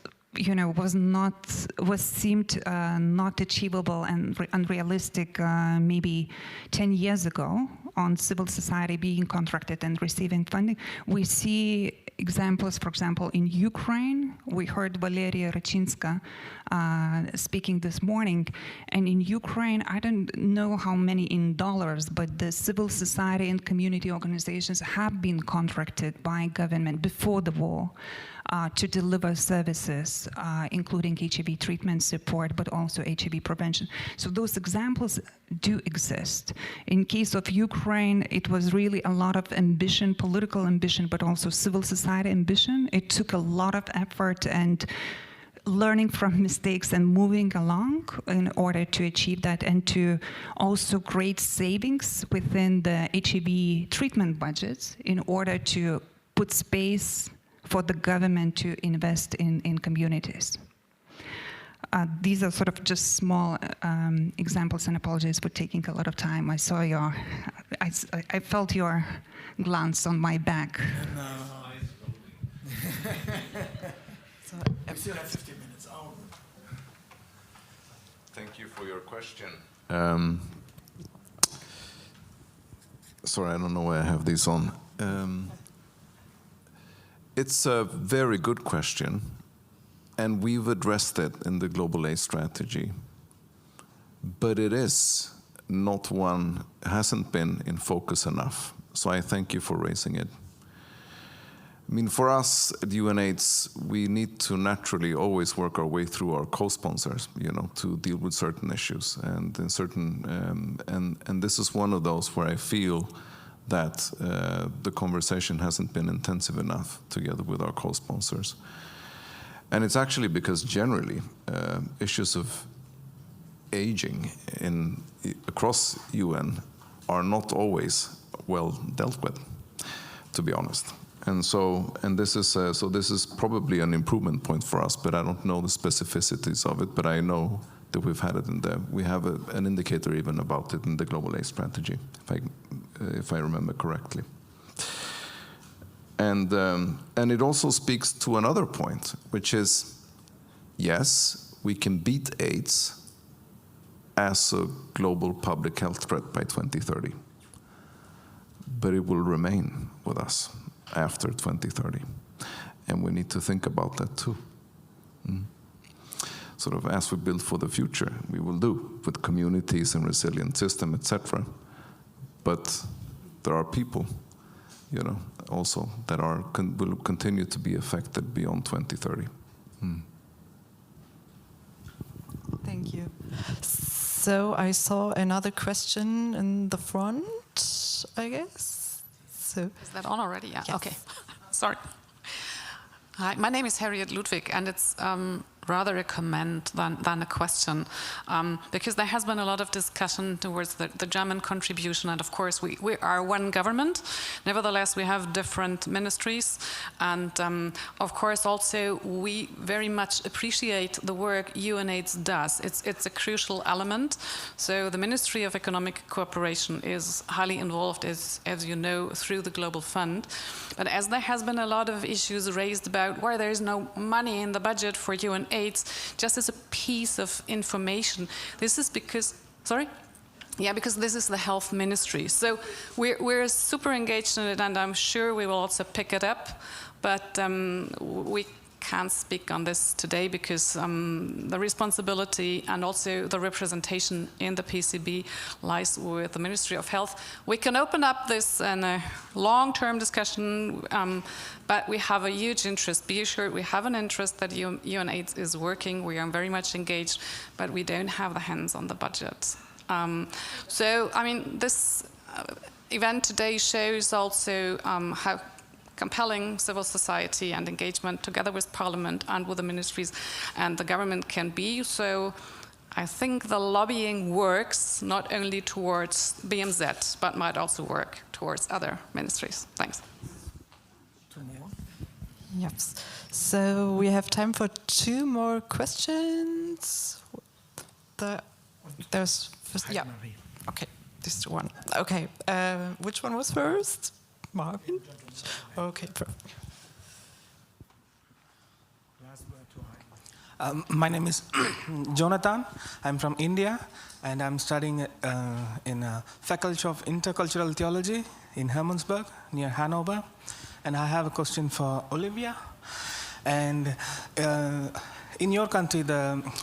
was seemed not achievable and unrealistic maybe 10 years ago on civil society being contracted and receiving funding. We see examples, for example, in Ukraine. We heard Valeria Rachinska speaking this morning. And in Ukraine, I don't know how many in dollars, but the civil society and community organizations have been contracted by government before the war to deliver services, including HIV treatment support, but also HIV prevention. So those examples do exist. In case of Ukraine, it was really a lot of ambition, political ambition, but also civil society ambition. It took a lot of effort and learning from mistakes and moving along in order to achieve that, and to also create savings within the HIV treatment budgets in order to put space for the government to invest in communities. These are sort of just small examples, and apologies for taking a lot of time. I saw I felt your glance on my back. No. We still have 15 minutes. Oh. Thank you for your question. Sorry, I don't know why I have these on. It's a very good question, and we've addressed it in the Global AIDS strategy. But it is not hasn't been in focus enough. So I thank you for raising it. I mean, for us at UNAIDS, we need to naturally always work our way through our co-sponsors, you know, to deal with certain issues, and in certain, and this is one of those where I feel that the conversation hasn't been intensive enough together with our co-sponsors, and it's actually because generally issues of aging across UN are not always well dealt with, to be honest. And so, this is probably an improvement point for us, but I don't know the specificities of it, but I know that we've had it we have an indicator even about it in the Global AIDS strategy, if I remember correctly. And it also speaks to another point, which is, yes, we can beat AIDS as a global public health threat by 2030, but it will remain with us after 2030, and we need to think about that too. Sort of as we build for the future, we will do with communities and resilient system, etc. But there are people, you know, also that will continue to be affected beyond 2030. Thank you. So I saw another question in the front, I guess. So. Is that on already? Yeah. Yes. Okay. Sorry. Hi, my name is Harriet Ludwig, and it's rather a comment than a question, because there has been a lot of discussion towards the German contribution, and of course we are one government. Nevertheless, we have different ministries, and of course also we very much appreciate the work UNAIDS does. It's a crucial element. So the Ministry of Economic Cooperation is highly involved, as you know, through the Global Fund. But as there has been a lot of issues raised about why there is no money in the budget for UNAIDS, just as a piece of information, this is because, sorry? Yeah, because this is the health ministry. So we're super engaged in it, and I'm sure we will also pick it up, but we can't speak on this today because the responsibility and also the representation in the PCB lies with the Ministry of Health. We can open up this in a long-term discussion, but we have a huge interest. Be assured we have an interest that UNAIDS is working. We are very much engaged, but we don't have the hands on the budget. So, I mean, this event today shows also how compelling civil society and engagement together with Parliament and with the ministries and the government can be. So I think the lobbying works not only towards BMZ, but might also work towards other ministries. Thanks. Two more. Yes. So we have time for two more questions. There's first, yeah. Okay, this is one. Okay, which one was first? Marvin? Okay, perfect. My name is Jonathan. I'm from India, and I'm studying in Faculty of Intercultural Theology in Hermannsburg, near Hanover. And I have a question for Olivia. And in your country,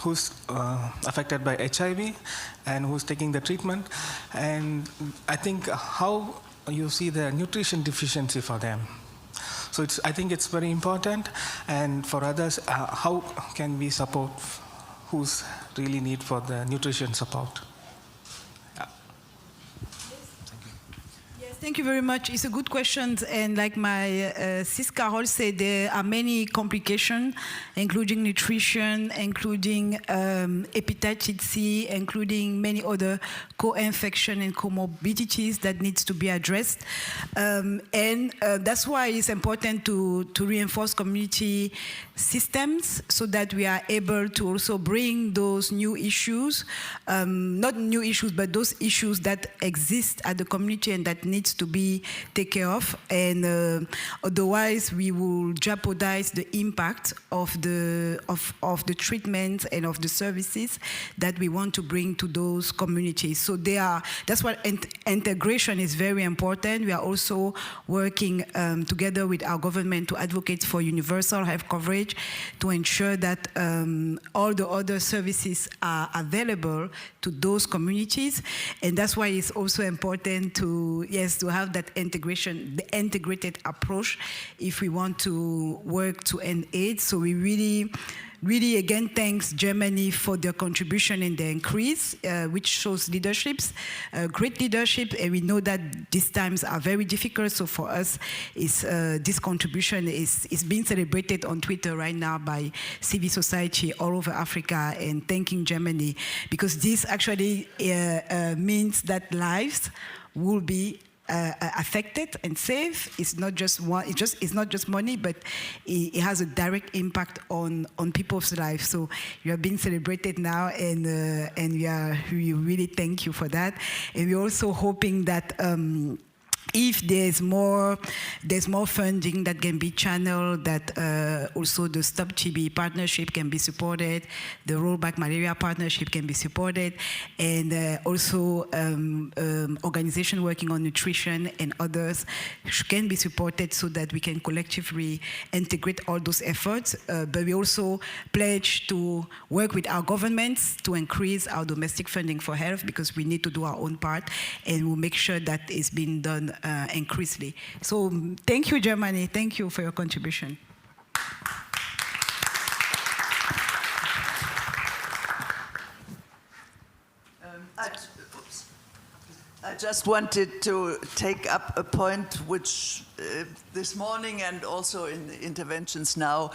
who's affected by HIV and who's taking the treatment, and I think how you see the nutrition deficiency for them. So I think it's very important, and for others, how can we support who's really need for the nutrition support? Thank you very much. It's a good question, and like my sis Carol said, there are many complications, including nutrition, including hepatitis C, including many other co-infection and comorbidities that needs to be addressed, and that's why it's important to reinforce community systems so that we are able to also bring those new issues, not new issues, but those issues that exist at the community and that needs to be taken care of, and otherwise we will jeopardize the impact of the treatment and of the services that we want to bring to those communities. So that's why integration is very important. We are also working together with our government to advocate for universal health coverage to ensure that all the other services are available to those communities, and that's why it's also important to to have that integration, the integrated approach if we want to work to end AIDS. So we really again thanks Germany for their contribution and their increase, which shows leaderships, great leadership, and we know that these times are very difficult. So for us, this contribution is being celebrated on Twitter right now by civil society all over Africa, and thanking Germany, because this actually means that lives will be affected and saved. It's not just it's not just money, but it has a direct impact on people's lives. So you are being celebrated now, and we really thank you for that. And we're also hoping that if there's more funding that can be channeled, that also the Stop TB partnership can be supported, the Rollback Malaria partnership can be supported, and also organizations working on nutrition and others can be supported, so that we can collectively integrate all those efforts. But we also pledge to work with our governments to increase our domestic funding for health, because we need to do our own part, and we'll make sure that it's being done increasingly. So thank you, Germany. Thank you for your contribution. I just wanted to take up a point which this morning and also in the interventions now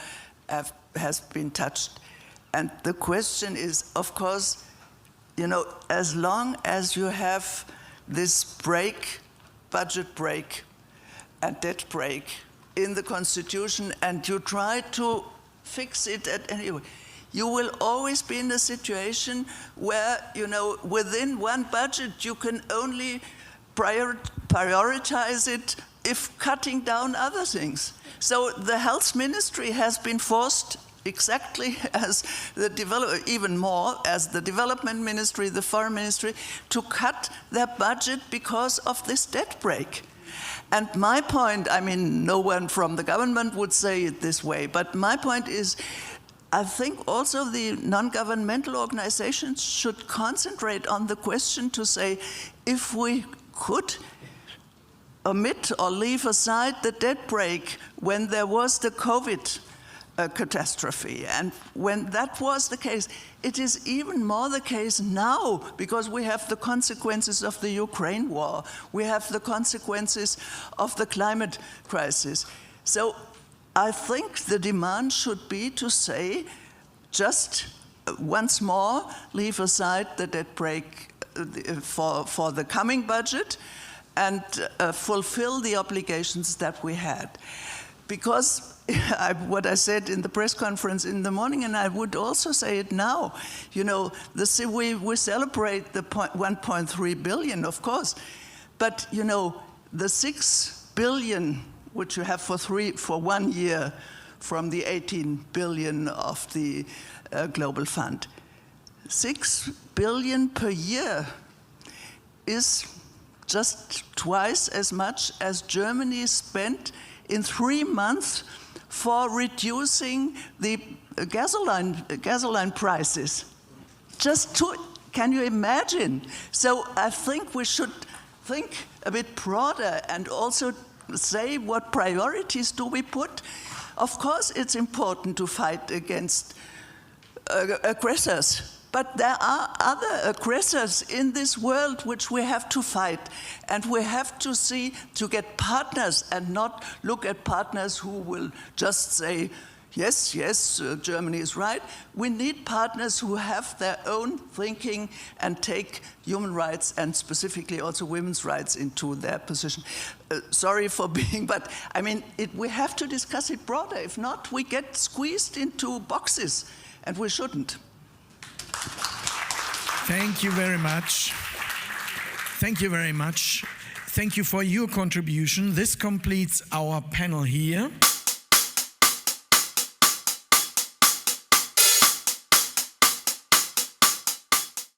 has been touched. And the question is, of course, you know, as long as you have this break, budget break and debt break in the Constitution, and you try to fix it at any way, you will always be in a situation where, you know, within one budget you can only prioritize it if cutting down other things. So the health ministry has been forced, exactly as even more as the development ministry, the foreign ministry, to cut their budget because of this debt break. And my point, I mean, no one from the government would say it this way, but my point is, I think also the non-governmental organizations should concentrate on the question to say, if we could omit or leave aside the debt break when there was the COVID catastrophe, and when that was the case, it is even more the case now, because we have the consequences of the Ukraine war, we have the consequences of the climate crisis. So I think the demand should be to say, just once more, leave aside the debt break for the coming budget, and fulfill the obligations that we had. Because what I said in the press conference in the morning, and I would also say it now, you know, we celebrate the 1.3 billion, of course, but you know, the 6 billion which you have for 1 year from the 18 billion of the Global Fund, 6 billion per year is just twice as much as Germany spent in 3 months for reducing the gasoline prices. Can you imagine? So I think we should think a bit broader and also say, what priorities do we put? Of course, it's important to fight against aggressors, but there are other aggressors in this world which we have to fight, and we have to see to get partners and not look at partners who will just say, yes, yes, Germany is right. We need partners who have their own thinking and take human rights and specifically also women's rights into their position. Sorry for being, but I mean, we have to discuss it broader. If not, we get squeezed into boxes, and we shouldn't. Thank you very much. Thank you very much. Thank you for your contribution. This completes our panel here.